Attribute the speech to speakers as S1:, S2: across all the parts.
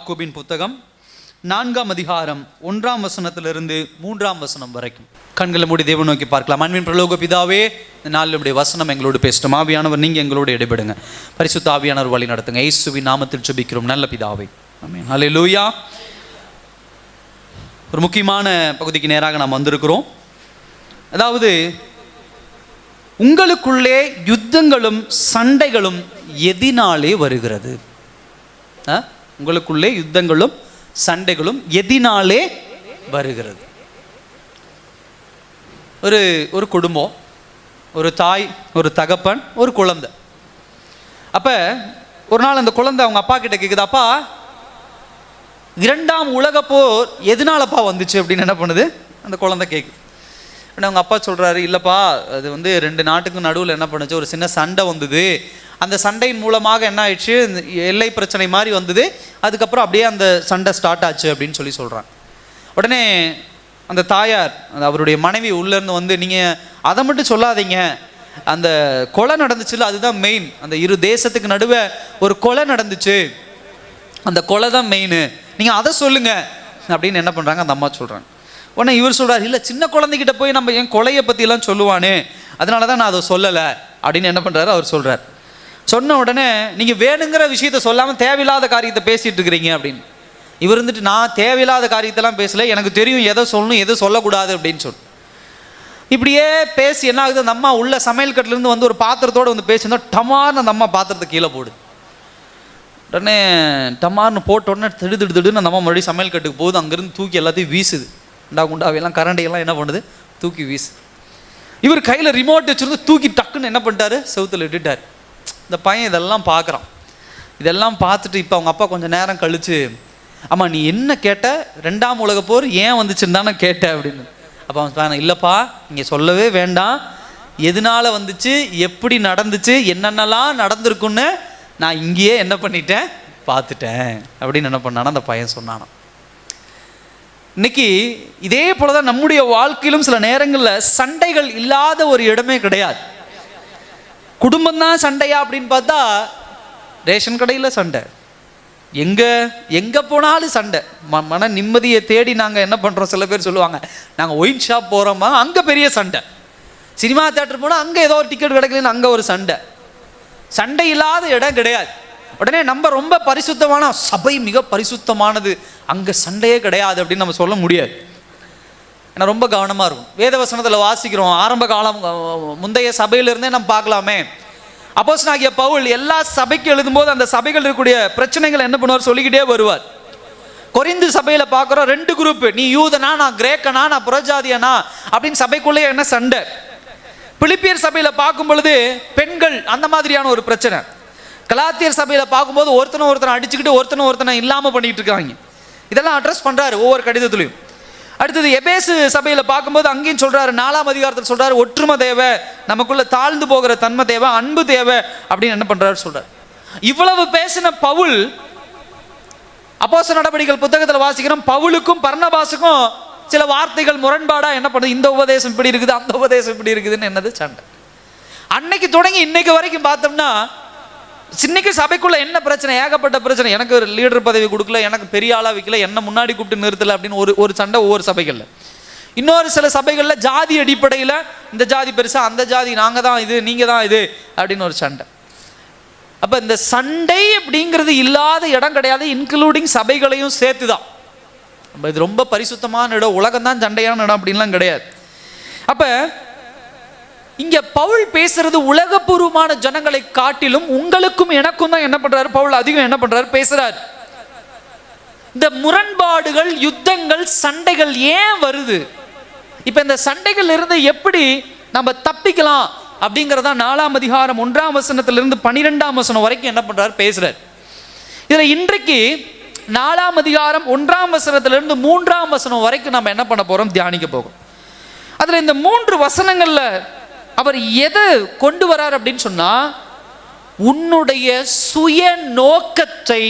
S1: யாக்கோபின் புத்தகம் 4ஆம் அதிகாரம் 1ஆம் வசனத்திலிருந்து 3ஆம் வசனம் வரைக்கும் கண்களை மூடி தேவனை நோக்கி பார்க்கலாம். அன்பின் பரலோக பிதாவே, இந்த நாளிலுடைய வசனம் எங்களோடு பேசட்டும். ஆவியானவர் நீங்க எங்களோடு இடைபடுங்க. பரிசுத்த ஆவியானவர் வழி நடத்துங்க. இயேசுவின் நாமத்தில் ஜெபிக்கிறோம் நல்ல பிதாவே, ஆமென். ஹல்லேலூயா. ஒரு முக்கியமான பகுதிக்கு நேராக நாம் வந்திருக்கிறோம். அதாவது, உங்களுக்குள்ளே யுத்தங்களும் சண்டைகளும் எதினாலே வருகிறது? உங்களுக்குள்ளே யுத்தங்களும் சண்டைகளும் எதினாலே வருகிறது? ஒரு குடும்பம், ஒரு தாய், ஒரு தகப்பன், ஒரு குழந்தை. அப்ப ஒரு நாள் அந்த குழந்தை அவங்க அப்பா கிட்ட கேக்குது, அப்பா, 2ஆம் உலக போர் எதனாலப்பா வந்துச்சு அப்படின்னு என்ன பண்ணுது அந்த குழந்தை கேட்குது. அவங்க அப்பா சொல்றாரு, இல்லப்பா, அது 2 நாட்டுக்கும் நடுவில் என்ன பண்ணுச்சு, ஒரு சின்ன சண்டை வந்தது. அந்த சண்டையின் மூலமாக என்ன ஆயிடுச்சு, எல்லை பிரச்சனை மாதிரி வந்தது. அதுக்கப்புறம் அப்படியே அந்த சண்டை ஸ்டார்ட் ஆச்சு அப்படின்னு சொல்கிறாங்க. உடனே அந்த தாயார், அவருடைய மனைவி உள்ளேருந்து நீங்கள் அதை மட்டும் சொல்லாதீங்க, அந்த கொலை நடந்துச்சுல்ல, அதுதான் மெயின். அந்த 2 தேசத்துக்கு நடுவே ஒரு கொலை நடந்துச்சு, அந்த கொலை தான் மெயின், நீங்கள் அதை சொல்லுங்க அப்படின்னு என்ன பண்ணுறாங்க அந்த அம்மா சொல்கிறாங்க. உடனே இவர் சொல்கிறார், இல்லை, சின்ன குழந்தைகிட்ட போய் நம்ம என் கொலையை பற்றிலாம் சொல்லுவானே, அதனால தான் நான் அதை சொல்லலை அப்படின்னு என்ன பண்ணுறாரு அவர் சொல்கிறார். சொன்ன உடனே, நீங்கள் வேணுங்கிற விஷயத்த சொல்லாமல் தேவையில்லாத காரியத்தை பேசிகிட்டு இருக்கிறீங்க அப்படின்னு. இவர் நான் தேவையில்லாத காரியத்தெல்லாம் பேசலை, எனக்கு தெரியும் எதை சொல்லணும் எதை சொல்லக்கூடாது அப்படின்னு சொல்லு. இப்படியே பேசி என்ன ஆகுது, அந்த அம்மா உள்ள சமையல் கட்டிலேருந்து ஒரு பாத்திரத்தோடு பேசியிருந்தோம். டமார்னு அந்த அம்மா பாத்திரத்தை கீழே போடுது. உடனே டமார்னு போட்ட உடனே திடுன்னு அந்த அம்மா மறுபடியும் சமையல் கட்டுக்கு போகுது. அங்கேருந்து தூக்கி எல்லாத்தையும் வீசுது. குண்டாவையெல்லாம் கரண்டையெல்லாம் என்ன பண்ணுது, தூக்கி வீசு. இவர் கையில் ரிமோட் வச்சுருந்து தூக்கி டக்குன்னு என்ன பண்ணிட்டாரு, செவுத்துல இட்டுட்டார். இந்த பையன் இதெல்லாம் பார்க்குறான். இதெல்லாம் பார்த்துட்டு இப்போ அவங்க அப்பா கொஞ்சம் நேரம் கழிச்சு, ஆமாம், நீ என்ன கேட்ட, 2ஆம் உலக போர் ஏன் வந்துச்சுன்னு தானே கேட்ட அப்படின்னு. அப்போ அவன், இல்லைப்பா, நீங்கள் சொல்லவே வேண்டாம், எதனால வந்துச்சு, எப்படி நடந்துச்சு, என்னென்னலாம் நடந்திருக்குன்னு நான் இங்கேயே என்ன பண்ணிட்டேன், பார்த்துட்டேன் அப்படின்னு என்ன பண்ணானா அந்த பையன் சொன்னானா. இன்னைக்கு இதே போலதான் நம்முடைய வாழ்க்கையிலும் சில நேரங்களில் சண்டைகள் இல்லாத ஒரு இடமே கிடையாது. குடும்பம் தான் சண்டையா அப்படின்னு பார்த்தா, ரேஷன் கடையில் சண்டை, எங்கே போனாலும் சண்டை. மன நிம்மதியை தேடி நாங்கள் என்ன பண்ணுறோம், சில பேர் சொல்லுவாங்க, நாங்கள் ஒயின் ஷாப் போகிறோமா, அங்கே பெரிய சண்டை. சினிமா தேட்டர் போனால் அங்கே ஏதோ ஒரு டிக்கெட் கிடைக்கலன்னு அங்கே ஒரு சண்டை. சண்டை இல்லாத இடம் கிடையாது. உடனே நம்ம ரொம்ப பரிசுத்தமான சபை, மிக பரிசுத்தமானது, அங்கே சண்டையே கிடையாது அப்படின்னு நம்ம சொல்ல முடியாது. ஏன்னா ரொம்ப கவனமாக இருக்கும். வேதவசனத்தில் வாசிக்கிறோம், ஆரம்ப காலம் முந்தைய சபையிலிருந்தே நம்ம பார்க்கலாமே. அப்போஸ்தலனாகிய பவுல் எல்லா சபைக்கு எழுதும்போது அந்த சபைகள் இருக்கக்கூடிய பிரச்சனைகள் என்ன பண்ணுவார் சொல்லிக்கிட்டே வருவார். கொரிந்து சபையில் பார்க்குறோம் 2 குரூப், நீ யூதனா, நான் கிரேக்கனா, நான் புறஜாதியனா அப்படின்னு சபைக்குள்ளேயே என்ன சண்டை. பிலிப்பியர் சபையில் பார்க்கும் பொழுது பெண்கள் அந்த மாதிரியான ஒரு பிரச்சனை. கலாத்தியர் சபையில் பார்க்கும்போது ஒருத்தனை அடிச்சுக்கிட்டு ஒருத்தனை இல்லாமல் பண்ணிட்டு இருக்காங்க. இதெல்லாம் அட்ரஸ் பண்ணுறாரு ஒவ்வொரு கடிதத்துலையும். அடுத்தது எபேசு சபையில் பார்க்கும்போது அங்கேயும் சொல்கிறாரு, 4ஆம் அதிகாரத்தில் சொல்கிறாரு, ஒற்றுமை தேவை, நமக்குள்ள தாழ்ந்து போகிற தன்மை தேவை, அன்பு தேவை அப்படின்னு என்ன பண்ணுறாரு சொல்கிறார். இவ்வளவு பேசின பவுல், அப்போஸ்தலர் நடவடிக்கைகள் புத்தகத்தில் வாசிக்கிறோம், பவுலுக்கும் பர்னபாசுக்கும் சில வார்த்தைகள் முரண்பாடாக என்ன பண்ணுது, இந்த உபதேசம் இப்படி இருக்குது, அந்த உபதேசம் இப்படி இருக்குதுன்னு என்னது சண்டை. அன்னைக்கு தொடங்கி இன்னைக்கு வரைக்கும் பார்த்தோம்னா, இன்னைக்கு சபைக்குள்ள என்ன பிரச்சனை, ஏகப்பட்ட பிரச்சனை. எனக்கு ஒரு லீடர் பதவி கொடுக்கல, எனக்கு பெரிய ஆளா வைக்கல, என்ன முன்னாடி கூப்பிட்டு நிறுத்தல அப்படின்னு ஒரு சண்டை ஒவ்வொரு சபைகள்ல. இன்னொரு சில சபைகள்ல ஜாதி அடிப்படையில், இந்த ஜாதி பெருசா, அந்த ஜாதி நாங்க தான் இது, நீங்க தான் இது அப்படின்னு ஒரு சண்டை. அப்ப இந்த சண்டை அப்படிங்கிறது இல்லாத இடம் கிடையாது, இன்க்ளூடிங் சபைகளையும் சேர்த்துதான். இது ரொம்ப பரிசுத்தமான இடம், உலகம் தான் சண்டையான இடம் அப்படின்லாம் கிடையாது. அப்ப இங்க பவுல் பேசுறது உலகபூர்வமான ஜனங்களை காட்டிலும் உங்களுக்கும் எனக்கும் தான் என்ன பண்றாரு பவுல் அதிகம் என்ன பண்றாரு பேசுறாரு. இந்த முரண்பாடுகள், யுத்தங்கள், சண்டைகள் ஏன் வருது, இப்ப இந்த சண்டைகள் இருந்து எப்படி நம்ம தப்பிக்கலாம் அப்படிங்கறத 4ஆம் அதிகாரம் 1ஆம் வசனத்திலிருந்து 12ஆம் வசனம் வரைக்கும் என்ன பண்றாரு பேசுறாரு. இதுல இன்றைக்கு 4ஆம் அதிகாரம் 1ஆம் வசனத்திலிருந்து 3ஆம் வசனம் வரைக்கும் நம்ம என்ன பண்ண போறோம், தியானிக்க போகிறோம். அதுல இந்த 3 வசனங்கள்ல அவர் எதை கொண்டு வரார் அப்படின்னு சொன்னா, உன்னுடைய சுய நோக்கத்தை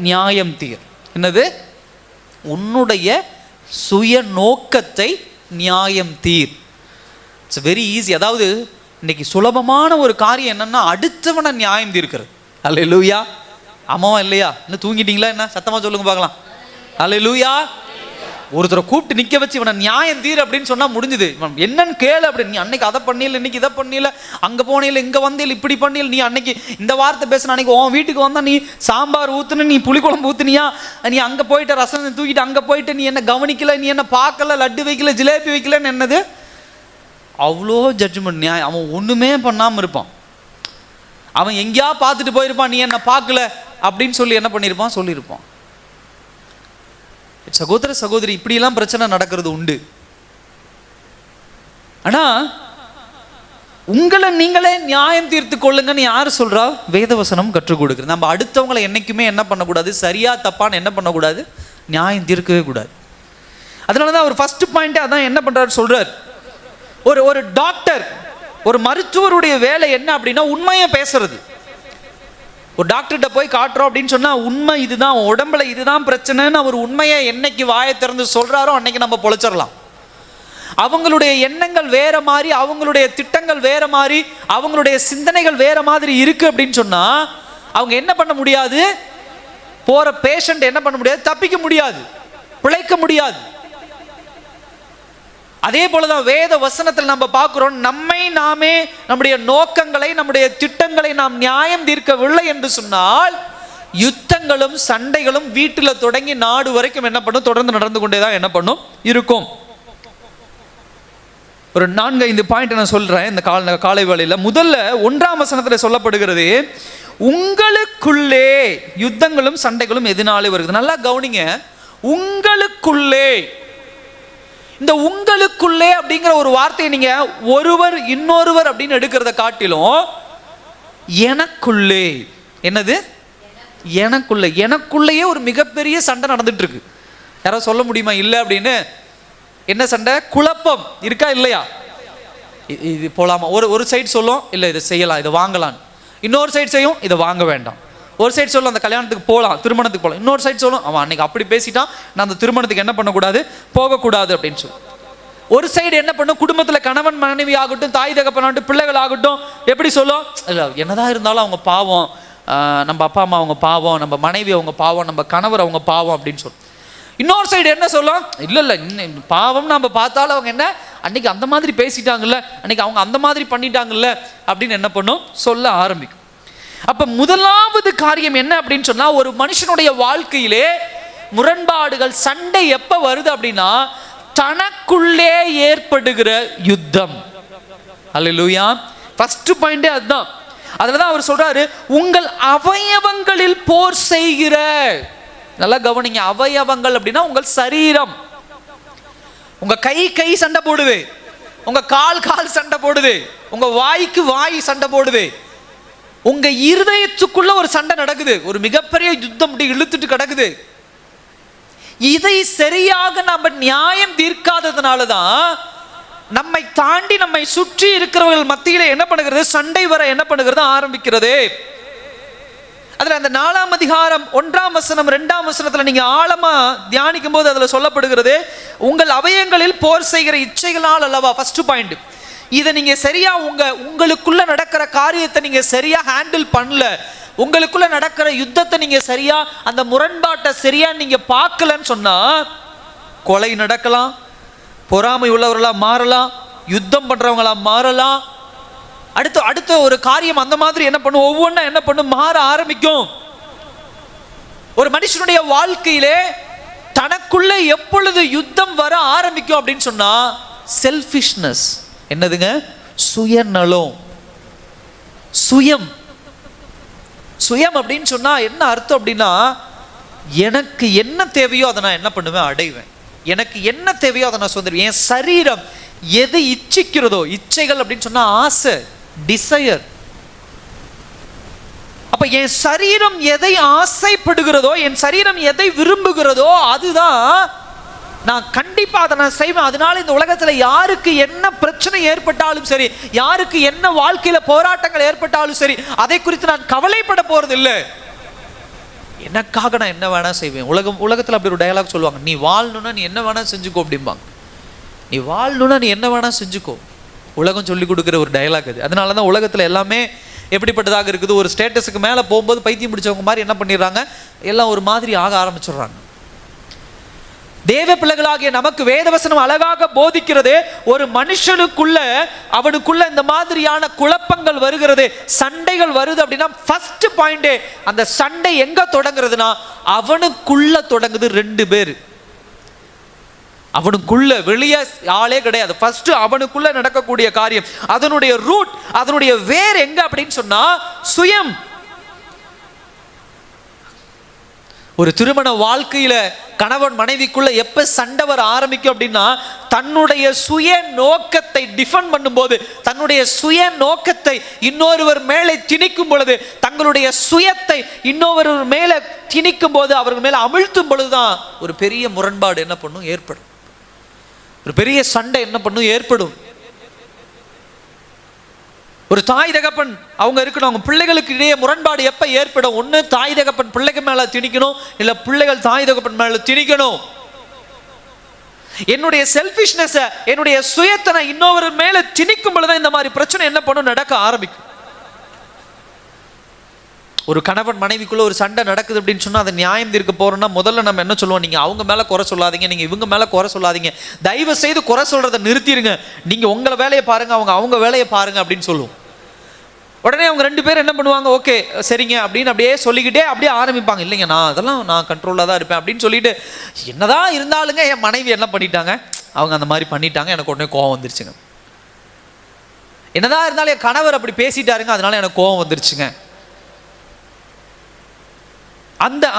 S1: நியாயம் தீர். என்னது, உன்னுடைய சுய நோக்கத்தை நியாயம் தீர். It's very easy. அதாவது இன்னைக்கு சுலபமான ஒரு காரியம் என்னன்னா, அடுத்தவனை நியாயம் தீர்க்கிறது. அல்லேலூயா. அம்மாவா இல்லையா? இன்னும் தூங்கிட்டீங்களா என்ன? சத்தமாக சொல்லுங்க பார்க்கலாம். அல்லேலூயா. ஒருத்தரை கூப்பிட்டு நிற்க வச்சு இவனை நியாயம் தீர் அப்படின்னு சொன்னால் முடிஞ்சுது. இவன் என்னன்னு கேளு அப்படின்னு. நீ அன்னைக்கு அதை பண்ணியில, இன்னைக்கு இதை பண்ணியில, அங்கே போனையில், இங்கே வந்தியில், இப்படி பண்ணியில், நீ அன்னைக்கு இந்த வார்த்தை பேசின, அன்னைக்கு உன் வீட்டுக்கு வந்தால் நீ சாம்பார் ஊற்றுன, நீ புளிக்குழம்பு ஊற்றுனியா, நீ அங்கே போயிட்ட ரசம் தூக்கிட்டு அங்கே போயிட்டு நீ என்ன கவனிக்கல, நீ என்ன பார்க்கல, லட்டு வைக்கல, ஜிலேபி வைக்கலன்னு என்னது அவ்வளோ ஜட்ஜ்மெண்ட் நியாயம். அவன் ஒன்றுமே பண்ணாமல் இருப்பான். அவன் எங்கேயா பார்த்துட்டு போயிருப்பான், நீ என்ன பார்க்கல அப்படின்னு சொல்லி என்ன பண்ணியிருப்பான், சொல்லியிருப்பான். சகோதர சகோதரி, இப்படியெல்லாம் பிரச்சனை நடக்கிறது உண்டு. ஆனா உங்களை நீங்களே நியாயம் தீர்த்து கொள்ளுங்கன்னு யார் சொல்றா? வேதவசனம் கற்றுக் கொடுக்குறது. நம்ம அடுத்தவங்களை என்னைக்குமே என்ன பண்ணக்கூடாது, சரியா தப்பான்னு என்ன பண்ணக்கூடாது, நியாயம் தீர்க்கவே கூடாது. அதனாலதான் அவர் ஃபர்ஸ்ட் பாயிண்ட் அதான் என்ன பண்றாரு சொல்றார். ஒரு டாக்டர், ஒரு மருத்துவருடைய வேலை என்ன அப்படின்னா உண்மையை பேசுறது. ஒரு டாக்டர்கிட்ட போய் காட்டுறோம் அப்படின்னு சொன்னா உண்மை இதுதான், உடம்புல இதுதான் பிரச்சனைன்னு அவர் உண்மையை என்னைக்கு வாயை திறந்து சொல்றாரோ அன்னைக்கு நம்ம பொழைச்சிடலாம். அவங்களுடைய எண்ணங்கள் வேற மாதிரி, அவங்களுடைய திட்டங்கள் வேற மாதிரி, அவங்களுடைய சிந்தனைகள் வேற மாதிரி இருக்கு அப்படின்னு சொன்னா அவங்க என்ன பண்ண முடியாது, போற பேஷண்ட் என்ன பண்ண முடியாது, தப்பிக்க முடியாது, பிழைக்க முடியாது. அதே போலதான் வேத வசனத்தில் நம்ம பார்க்கிறோம், நம்மை நாமே, நம்முடைய நோக்கங்களை, நம்முடைய திட்டங்களை நாம் நியாயம் தீர்க்கவில்லை என்று சொன்னால் யுத்தங்களும் சண்டைகளும் வீட்டில் தொடங்கி நாடு வரைக்கும் என்ன பண்ணும், தொடர்ந்து நடந்து கொண்டேதான் என்ன பண்ணும் இருக்கும். ஒரு 4-5 பாயிண்ட் நான் சொல்றேன் இந்த காலை வேளையில. முதல்ல 1ஆம் வசனத்தில் சொல்லப்படுகிறது, உங்களுக்குள்ளே யுத்தங்களும் சண்டைகளும் எதனாலே வருகிறது. நல்லா கவனிங்க, உங்களுக்குள்ளே. இந்த உங்களுக்குள்ளே அப்படிங்கிற ஒரு வார்த்தையை நீங்க ஒருவர் இன்னொருவர் அப்படின்னு எடுக்கிறத காட்டிலும் எனக்குள்ளே, என்னது எனக்குள்ளே, எனக்குள்ளேயே ஒரு மிகப்பெரிய சண்டை நடந்துட்டு இருக்கு. யாராவது சொல்ல முடியுமா இல்லை அப்படின்னு? என்ன சண்டை? குழப்பம் இருக்கா இல்லையா? இது போலாமா? ஒரு சைடு சொல்லும் இல்லை இதை செய்யலாம், இதை வாங்கலாம், இன்னொரு சைடு செய்யும் இதை வாங்க வேண்டாம். ஒரு சைடு சொல்லும் அந்த கல்யாணத்துக்கு போகலாம், திருமணத்துக்கு போகலாம், இன்னொரு சைடு சொல்லும் அவன் அன்னைக்கு அப்படி பேசிட்டான், நான் அந்த திருமணத்துக்கு என்ன பண்ணக்கூடாது, போகக்கூடாது அப்படின்னு சொல்லி. ஒரு சைடு என்ன பண்ணும், குடும்பத்தில் கணவன் மனைவி ஆகட்டும், தாய் தகப்பனாகட்டும், பிள்ளைகள் ஆகட்டும், எப்படி சொல்லும், இல்லை என்னதான் இருந்தாலும் அவங்க பாவம், நம்ம அப்பா அம்மா அவங்க பாவம், நம்ம மனைவி அவங்க பாவம், நம்ம கணவர் அவங்க பாவம் அப்படின்னு சொல்லும். இன்னொரு சைடு என்ன சொல்லும், இல்லை பாவம் நம்ம பார்த்தாலும் அவங்க என்ன அன்னைக்கு அந்த மாதிரி பேசிட்டாங்கல்ல, அன்னைக்கு அவங்க அந்த மாதிரி பண்ணிட்டாங்கல்ல அப்படின்னு என்ன பண்ணும், சொல்ல ஆரம்பிக்கும். அப்ப முதலாவது காரியம் என்ன அப்படின்னு சொன்னா, ஒரு மனுஷனுடைய வாழ்க்கையிலே முரண்பாடுகள், சண்டை எப்ப வருது அப்படின்னா தனக்குள்ளே ஏற்படுகிற யுத்தம். அல்லேலூயா. ஃபர்ஸ்ட் பாயிண்டே அதுதான். அதுலதான் அவர் சொல்றாரு, உங்கள் அவயவங்களில் போர் செய்கிற. நல்லா கவனிங்க, அவயவங்கள் அப்படின்னா உங்கள் சரீரம். உங்க கை சண்டை போடுது, உங்க கால் சண்டை போடுது, உங்க வாய்க்கு வாய் சண்டை போடுது, உங்க இருதயத்துக்குள்ள ஒரு சண்டை நடக்குது, ஒரு மிகப்பெரிய யுத்தம் இழுத்துட்டு கிடக்குது. இதை சரியாக நம்ம நியாயம் தீர்க்காததுனாலதான் நம்மை தாண்டி நம்மை சுற்றி இருக்கிறவர்கள் மத்தியில என்ன பண்ணுகிறது, சண்டை வர என்ன பண்ணுகிறது ஆரம்பிக்கிறது. அதுல அந்த 4ஆம் அதிகாரம் 1ஆம் வசனம் 2ஆம் வசனத்துல நீங்க ஆழமா தியானிக்கும் போது அதுல சொல்லப்படுகிறது, உங்கள் அவயங்களில் போர் செய்கிற இச்சைகளால் அல்லவா. ஃபர்ஸ்ட் பாயிண்ட், இதை நீங்க சரியா உங்களுக்குள்ள நடக்கிற காரியத்தை நீங்க சரியா ஹேண்டில் பண்ணல, உங்களுக்குள்ள நடக்கிற யுத்தத்தை நீங்க சரியா, அந்த முரண்பாட்டை சரியா நீங்க பார்க்கலன்னு சொன்னா கொலை நடக்கலாம், பொறாமை உள்ளவர்களா மாறலாம், யுத்தம் பண்றவங்களா மாறலாம். அடுத்த ஒரு காரியம் அந்த மாதிரி என்ன பண்ணும், ஒவ்வொன்றா என்ன பண்ணும், மாற ஆரம்பிக்கும். ஒரு மனுஷனுடைய வாழ்க்கையிலே தனக்குள்ள எப்பொழுது யுத்தம் வர ஆரம்பிக்கும் அப்படின்னு சொன்னா செல்ஃபிஷ்னஸ். என்னதுங்க? சுயநலம். சுயம் அப்படின்னு சொன்னா என்ன அர்த்தம் அப்படின்னா, எனக்கு என்ன தேவையோ அதை நான் என்ன பண்ணுவேன், அடைவேன். எனக்கு என்ன தேவையோ அதை நான் சொந்தம். என் சரீரம் எதை இச்சிக்கிறதோ, இச்சைகள் அப்படின்னு சொன்னா ஆசை, டிசையர். அப்ப என் சரீரம் எதை ஆசைப்படுகிறதோ, என் சரீரம் எதை விரும்புகிறதோ அதுதான் நான் கண்டிப்பா அதை நான் செய்வேன். அதனால இந்த உலகத்துல யாருக்கு என்ன பிரச்சனை ஏற்பட்டாலும் சரி, யாருக்கு என்ன வாழ்க்கையில போராட்டங்கள் ஏற்பட்டாலும் சரி, அதை குறித்து நான் கவலைப்பட போறது இல்லை. எனக்காக நான் என்ன வேணா செய்வேன். உலகத்துல அப்படி ஒரு டயலாக் சொல்லுவாங்க, நீ வாழணும்னா நீ என்ன வேணா செஞ்சுக்கோ அப்படிம்பாங்க. நீ வாழணும்னா நீ என்ன வேணா செஞ்சுக்கோ, உலகம் சொல்லி கொடுக்குற ஒரு டயலாக் அது. அதனாலதான் உலகத்துல எல்லாமே எப்படிப்பட்டதாக இருக்குது? ஒரு ஸ்டேட்டஸுக்கு மேலே போகும்போது பைத்தியம் பிடிச்சவங்க மாதிரி என்ன பண்ணிடுறாங்க, எல்லாம் ஒரு மாதிரி ஆக ஆரம்பிச்சிடுறாங்க. தேவ பிள்ளைகளாகிய நமக்கு வேதவசனம் அழகாக போதிக்கிறது, ஒரு மனுஷனுக்குள்ள அவனுக்குள்ள இந்த மாதிரியான குழப்பங்கள் வருகிறது, சண்டைகள் வருது அப்படின்னா ஃபர்ஸ்ட் பாயிண்ட், அந்த சண்டை எங்க தொடங்குறதுன்னா அவனுக்குள்ள தொடங்குது. 2 பேர் அவனுக்குள்ள, வெளியே ஆளே கிடையாது. ஃபர்ஸ்ட் அவனுக்குள்ள நடக்கக்கூடிய காரியம், அதனுடைய ரூட், அதனுடைய வேர் எங்க அப்படின்னு சொன்னா சுயம். ஒரு திருமண வாழ்க்கையில கணவன் மனைவிக்குள்ள எப்ப சண்டை வர ஆரம்பிக்கும் அப்படின்னா, தன்னுடைய சுய நோக்கத்தை டிஃபெண்ட் பண்ணும்போது, தன்னுடைய சுய நோக்கத்தை இன்னொருவர் மேலே திணிக்கும் பொழுது, தங்களுடைய சுயத்தை இன்னொருவர் மேலே திணிக்கும் போது, அவர்கள் மேலே அமிழ்த்தும் பொழுதுதான் ஒரு பெரிய முரண்பாடு என்ன பண்ணும், ஏற்படும். ஒரு பெரிய சண்டை என்ன பண்ணும், ஏற்படும். ஒரு தாய் தகப்பன் அவங்க இருக்கணும், அவங்க பிள்ளைகளுக்கு இடையே முரண்பாடு எப்ப ஏற்படும்? ஒன்று தாய் தகப்பன் பிள்ளைக்கு மேல திணிக்கணும், இல்ல பிள்ளைகள் தாய் தகப்பன் மேல திணிக்கணும். என்னுடைய செல்ஃபிஷ்னஸ், என்னுடைய சுயத்தனை இன்னொரு மேல திணிக்கும் பொழுதுதான் இந்த மாதிரி பிரச்சனை என்ன பண்ணும், நடக்க ஆரம்பிக்கும். ஒரு கணவன் மனைவிக்குள்ள ஒரு சண்டை நடக்குது அப்படின்னு சொன்னா அதை நியாயம் தீர்க்க போறோம்னா முதல்ல நம்ம என்ன சொல்லுவோம், நீங்க அவங்க மேல குறை சொல்லாதீங்க, நீங்க இவங்க மேல குறை சொல்லாதீங்க, தயவு செய்து குறை சொல்றதை நிறுத்திடுங்க, நீங்க உங்களை வேலையை பாருங்க, அவங்க வேலையை பாருங்க அப்படின்னு சொல்லுவோம். உடனே அவங்க 2 பேரும் என்ன பண்ணுவாங்க, ஓகே சரிங்க அப்படின்னு அப்படியே சொல்லிக்கிட்டே அப்படியே ஆரம்பிப்பாங்க. இல்லைங்க நான் கண்ட்ரோலாக தான் இருப்பேன் அப்படின்னு சொல்லிட்டு, என்னதான் இருந்தாலுங்க என் மனைவி என்ன பண்ணிட்டாங்க, அவங்க அந்த மாதிரி பண்ணிட்டாங்க, எனக்கு உடனே கோவம் வந்துருச்சுங்க. என்னதான் இருந்தாலும் என் கணவர் அப்படி பேசிட்டாருங்க, அதனால எனக்கு கோவம் வந்துருச்சுங்க.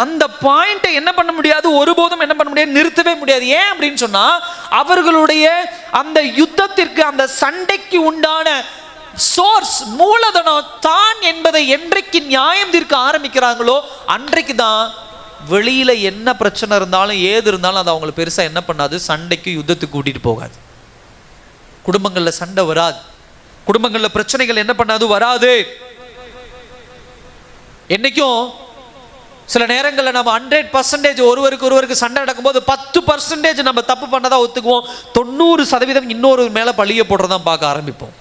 S1: அந்த பாயிண்டை என்ன பண்ண முடியாது, ஒருபோதும் என்ன பண்ண முடியாது, நிறுத்தவே முடியாது. ஏன் அப்படின்னு சொன்னா அவர்களுடைய அந்த யுத்தத்திற்கு, அந்த சண்டைக்கு உண்டான சோர்ஸ், மூலதனம் தான் என்பதை என்றைக்கு நியாயம் தீர்க்க ஆரம்பிக்கிறாங்களோ அன்றைக்கு தான் வெளியில என்ன பிரச்சனை இருந்தாலும் ஏது இருந்தாலும் அது அவங்களை பெருசா என்ன பண்ணாது, சண்டைக்கு யுத்தத்துக்கு கூட்டிட்டு போகாது. குடும்பங்கள்ல சண்டை வராது, குடும்பங்கள்ல பிரச்சனைகள் என்ன பண்ணாது, வராது. என்னைக்கும் சில நேரங்களில் நம்ம 100% ஒருவருக்கு சண்டை நடக்கும்போது 10% நம்ம தப்பு பண்ணதா ஒத்துக்குவோம், 90% இன்னொரு மேல பழிய போடுறதான் பார்க்க ஆரம்பிப்போம்.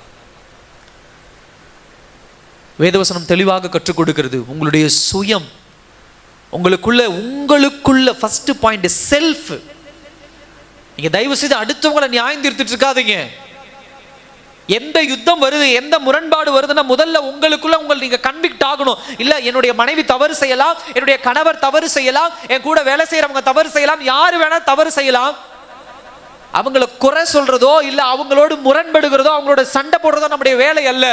S1: வேதவசனம் தெளிவாக கற்றுக் கொடுக்கிறது, உங்களுடைய சுயம், உங்களுக்குள்ள ஃபர்ஸ்ட் பாயிண்ட் செல்ஃப். நீங்க தயவு செய்து அடுத்தவங்களை நியாயம் தீர்த்துட்டு இருக்காதீங்க. எந்த யுத்தம் வருது, எந்த முரண்பாடு வருதுன்னா முதல்ல உங்களுக்குள்ள நீங்க கன்விக்ட் ஆகணும். இல்ல என்னுடைய மனைவி தவறு செய்யலாம், என்னுடைய கணவர் தவறு செய்யலாம், என் கூட வேலை செய்யறவங்க தவறு செய்யலாம், யாரு வேணா தவறு செய்யலாம். அவங்கள குறை சொல்றதோ இல்ல அவங்களோடு முரண்படுகிறதோ அவங்களோட சண்டை போடுறதோ நம்முடைய வேலை அல்ல.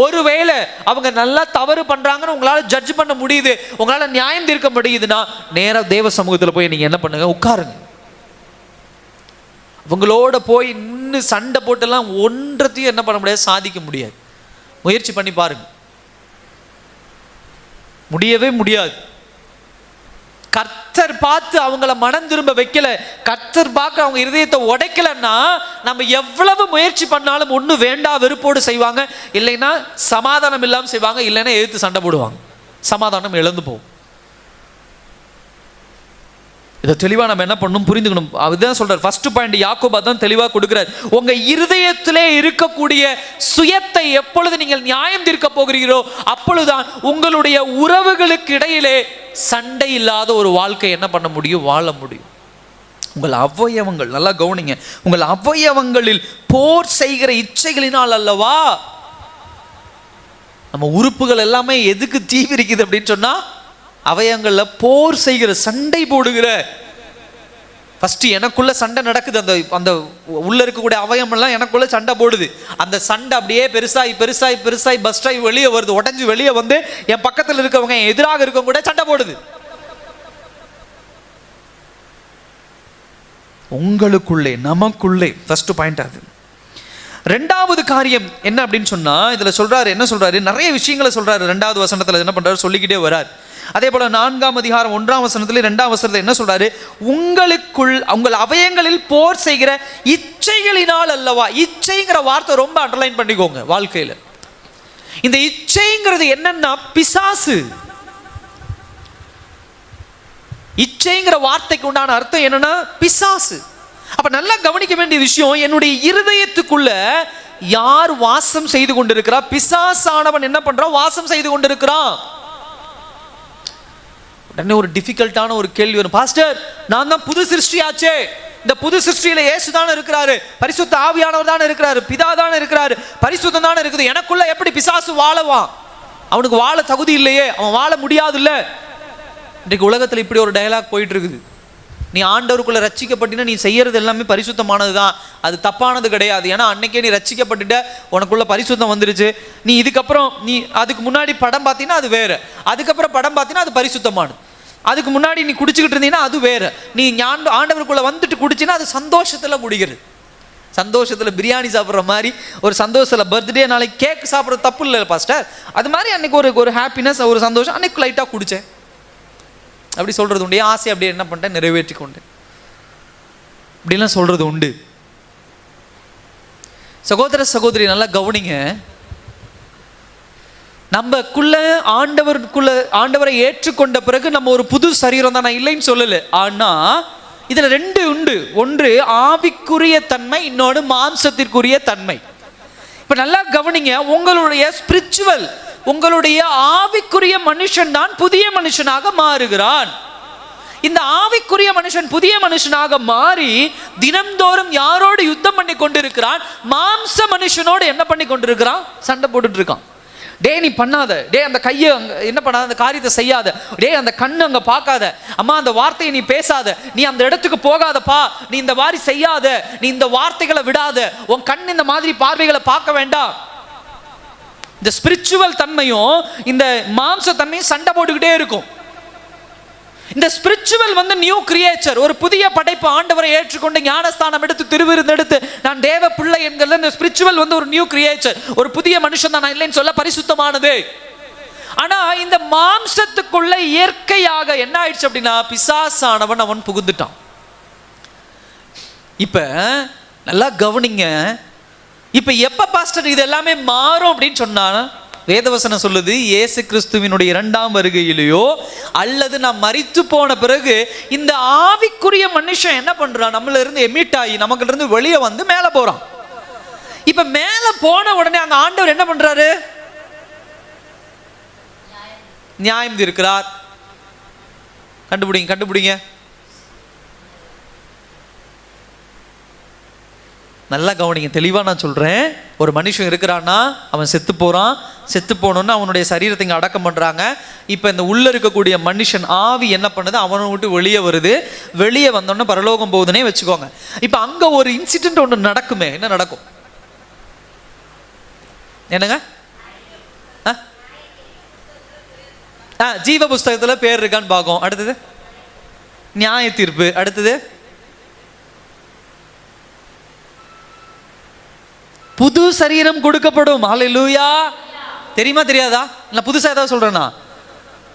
S1: ஒருவேளை அவங்க நல்லா தவறு பண்றாங்கன்னு உங்களால ஜட்ஜ் பண்ண முடியுது, உங்களால நியாயம் தீர்க்க முடியுதுன்னா நேரா தேவ சமூகத்துல போய் நீங்க என்ன பண்ணுங்க, உட்காருங்க. அவங்களோட போய் நின்று சண்டை போட்டெல்லாம் ஒன்றத்தையும் என்ன பண்ண முடியாது, சாதிக்க முடியாது. முயற்சி பண்ணி பாருங்க, முடியவே முடியாது. கர்த்தர் பார்த்து அவங்கள மனம் திரும்ப வைக்கல, கர்த்தர் பார்க்க அவங்க இருதயத்தை உடைக்கலன்னா நம்ம எவ்வளவு முயற்சி பண்ணாலும் ஒண்ணு வேண்டா வெறுப்போடு செய்வாங்க, இல்லைன்னா சமாதானம் இல்லாமல் செய்வாங்க, இல்லைன்னா எதிர்த்து சண்டை போடுவாங்க, சமாதானம் இழந்து போகும். இதை தெளிவா நம்ம என்ன பண்ணணும், புரிந்துக்கணும். அதுதான் சொல்றாரு ஃபர்ஸ்ட் பாயிண்ட், யாக்கோபு தான் தெளிவா கொடுக்கிறார். உங்க இருதயத்திலே இருக்கக்கூடிய சுயத்தை எப்பொழுது நீங்கள் நியாயம் தீர்க்க போகிறீர்களோ அப்பொழுதுதான் உங்களுடைய உறவுகளுக்கு இடையிலே சண்டை இல்லாத ஒரு வாழ்க்கை என்ன பண்ண முடியும், வாழ முடியும். உங்கள் அவயவங்கள், நல்லா கவனிங்க, உங்கள் அவயவங்களில் போர் செய்கிற இச்சைகளினால் அல்லவா. நம்ம உறுப்புகள் எல்லாமே எதுக்கு தீவிரிக்குது அப்படின்னு சொன்னா அவயவங்கள்ல போர் செய்கிற, சண்டை போடுகிற. ஃபர்ஸ்ட் எனக்குள்ள சண்டை நடக்குது, அந்த உள்ள இருக்கக்கூடிய அவயம் எல்லாம் எனக்குள்ள சண்டை போடுது. அந்த சண்டை அப்படியே பெருசாய் பஸ்டாய் வெளியே வருது, உடஞ்சி வெளியே வந்து என் பக்கத்தில் இருக்கவங்க, எதிராக இருக்கவங்க கூட சண்டை போடுது. உங்களுக்குள்ளே, நமக்குள்ளே ஃபர்ஸ்ட் பாயிண்ட் அது. ரெண்டாவது காரியம் என்ன அப்படின்னு சொன்னா இதுல சொல்றாரு, என்ன சொல்றாரு, நிறைய விஷயங்களை சொல்றாரு. 2வது வசனத்துல என்ன பண்றாரு, சொல்லிக்கிட்டே வரார். அதே போல 4ஆம் அதிகாரம் 1ஆம் வசனத்துல 2ஆம் வசனத்துல என்ன சொல்றாரு, உங்களுக்குள், உங்கள் அவயங்களில் போர் செய்கிற இச்சைகளினால் அல்லவா. இச்சைங்கிற வார்த்தை ரொம்ப அண்டர்லைன் பண்ணிக்கோங்க வாழ்க்கையில. இந்த இச்சைங்கிறது என்னன்னா பிசாசு. இச்சைங்கிற வார்த்தைக்கு உண்டான அர்த்தம் என்னன்னா பிசாசு. அப்ப நல்லா கவனிக்க வேண்டிய விஷயம், என்னுடைய இருதயத்துக்குள்ள யார் வாசம் செய்து கொண்டிருக்கிறார்? பிசாசானவன் என்ன பண்றான்? வாசம் செய்து கொண்டிருக்கிறான். உடனே ஒரு டிஃபிகல்ட்டான ஒரு கேள்வி வரும், பாஸ்டர் நான் தான் புது சிருஷ்டியாச்சே, இந்த புது சிருஷ்டியில இயேசு தானே இருக்கிறாரு, பரிசுத்த ஆவியானவர் தானே இருக்கிறாரு, பிதா தானே இருக்கிறாரு, பரிசுத்தம் தானே இருக்குது, எனக்குள்ள எப்படி பிசாசு வாழவான்? அவனுக்கு வாழ தகுதி இல்லையே, அவன் வாழ முடியாது இல்ல. இன்றைக்கு உலகத்தில் இப்படி ஒரு டயலாக் போயிட்டு இருக்குது. நீ ஆண்டவருக்குள்ள ரட்சிக்கப்பட்டினா நீ செய்யறது எல்லாமே பரிசுத்தமானது தான், அது தப்பானது கிடையாது. ஏன்னா அன்னைக்கே நீ ரட்சிக்கப்பட்டுட்ட, உனக்குள்ள பரிசுத்தம் வந்துருச்சு. நீ இதுக்கப்புறம் நீ அதுக்கு முன்னாடி படம் பார்த்தீங்கன்னா அது வேற, அதுக்கப்புறம் படம் பார்த்தீங்கன்னா அது பரிசுத்தமானது. அதுக்கு முன்னாடி நீ குடிச்சுக்கிட்டு இருந்தீங்கன்னா அது வேற, நீ ஆண்டவருக்குள்ள வந்துட்டு குடிச்சின்னா அது சந்தோஷத்துல குடிக்கிறது. சந்தோஷத்துல பிரியாணி சாப்பிட்ற மாதிரி ஒரு சந்தோஷத்துல பர்த்டே நாளைக்கு கேக் சாப்பிட்றது தப்பு இல்லை பாஸ்டர், அது மாதிரி அன்னைக்கு ஒரு ஹாப்பினஸ் ஒரு சந்தோஷம் அன்னைக்கு லைட்டா குடிச்சேன் அப்படி சொல்றது உண்டு. ஆசை அப்படி என்ன பண்ணிட்டேன், நிறைவேற்றி கொண்டு இப்படிலாம் சொல்றது உண்டு. சகோதர சகோதரி நல்லா கவனிங்க, நம்மக்குள்ள ஆண்டவரை ஏற்றுக்கொண்ட பிறகு நம்ம ஒரு புது சரீரம் தான், நான் இல்லைன்னு சொல்லல. ஆனா இதுல ரெண்டு உண்டு, ஒன்று ஆவிக்குரிய தன்மை, இன்னொன்று மாம்சத்திற்குரிய தன்மை. இப்ப நல்லா கவனிங்க, உங்களுடைய ஸ்பிரிச்சுவல், உங்களுடைய ஆவிக்குரிய மனுஷன் தான் புதிய மனுஷனாக மாறுகிறான். இந்த ஆவிக்குரிய மனுஷன் புதிய மனுஷனாக மாறி தினம்தோறும் யாரோடு யுத்தம் பண்ணி கொண்டிருக்கிறான்? மாம்ச மனுஷனோடு என்ன பண்ணி கொண்டிருக்கிறான்? சண்டை போட்டுட்டு இருக்கான். டே நீ பண்ணாத, டே அந்த கையை என்ன பண்ணாத, அந்த காரியத்தை செய்யாத, டே அந்த கண்ணு அங்க பார்க்காத, அம்மா அந்த வார்த்தையை நீ பேசாத, நீ அந்த இடத்துக்கு போகாதப்பா, நீ இந்த மாதிரி செய்யாத, நீ இந்த வார்த்தைகளை விடாத, உன் கண் இந்த மாதிரி பார்வைகளை பார்க்க வேண்டாம். இந்த ஸ்பிரிச்சுவல் தன்மையும் இந்த மாம்ச தன்மையும் சண்டை போட்டுக்கிட்டே இருக்கும். இந்த ஸ்பிரிச்சுவல் வந்து நியூ கிரியேச்சர், ஒரு புதிய படைப்பு, ஆண்டவரை ஏற்றுக்கொண்டு ஞானஸ்தானம் எடுத்து திருவிருந்து எடுத்து நான் தேவ பிள்ளை என்கிறது. இந்த ஸ்பிரிச்சுவல் வந்து ஒரு நியூ கிரியேச்சர், ஒரு புதிய மனுஷன் தான், நான் இல்லைன்னு சொல்ல, பரிசுத்தமானது. ஆனா இந்த மாம்சத்துக்குள்ள இயற்கையாக என்ன ஆயிடுச்சு அப்படின்னா, பிசாசானவன் அவன் புகுந்துட்டான். இப்ப நல்லா கவனிங்க, இப்ப எப்ப பாஸ்டர் இது எல்லாமே மாறும் அப்படின்னு சொன்னா, வேதவசனம் சொல்லுது, இயேசு கிறிஸ்துவினுடைய இரண்டாம் வருகையிலேயோ அல்லது நாம் மரித்து போன பிறகு இந்த ஆவிக்குரிய மனுஷன் என்ன பண்றான்? நம்மள இருந்து எமிட் ஆகி நமக்குள்ள இருந்து வெளியே வந்து மேல போறான். இப்ப மேல போன உடனே அங்க ஆண்டவர் என்ன பண்றாரு? நியாயம் இருக்கிறார். கண்டுபிடிங்க. நல்லா கவனிங்க, தெளிவாக நான் சொல்கிறேன். ஒரு மனுஷன் இருக்கிறான்னா அவன் செத்து போகிறான், செத்து போனோன்னு அவனுடைய சரீரத்தை இங்கே அடக்கம் பண்ணுறாங்க. இப்போ இந்த உள்ளே இருக்கக்கூடிய மனுஷன் ஆவி என்ன பண்ணுது? அவனை விட்டு வெளியே வருது. வெளியே வந்தோன்னே பரலோகம் போகுதுன்னே வச்சுக்கோங்க. இப்போ அங்கே ஒரு இன்சிடென்ட் ஒன்று நடக்குமே, என்ன நடக்கும்? என்னங்க? ஜீவ புஸ்தகத்தில் பேர் இருக்கான்னு பார்க்கும். அடுத்தது நியாய தீர்ப்பு. அடுத்தது புது சரீரம் கொடுக்கப்படும். ஹல்லேலூயா. தெரியுமா தெரியாதா? நான் புதுசா ஏதாவது சொல்றேன்னா,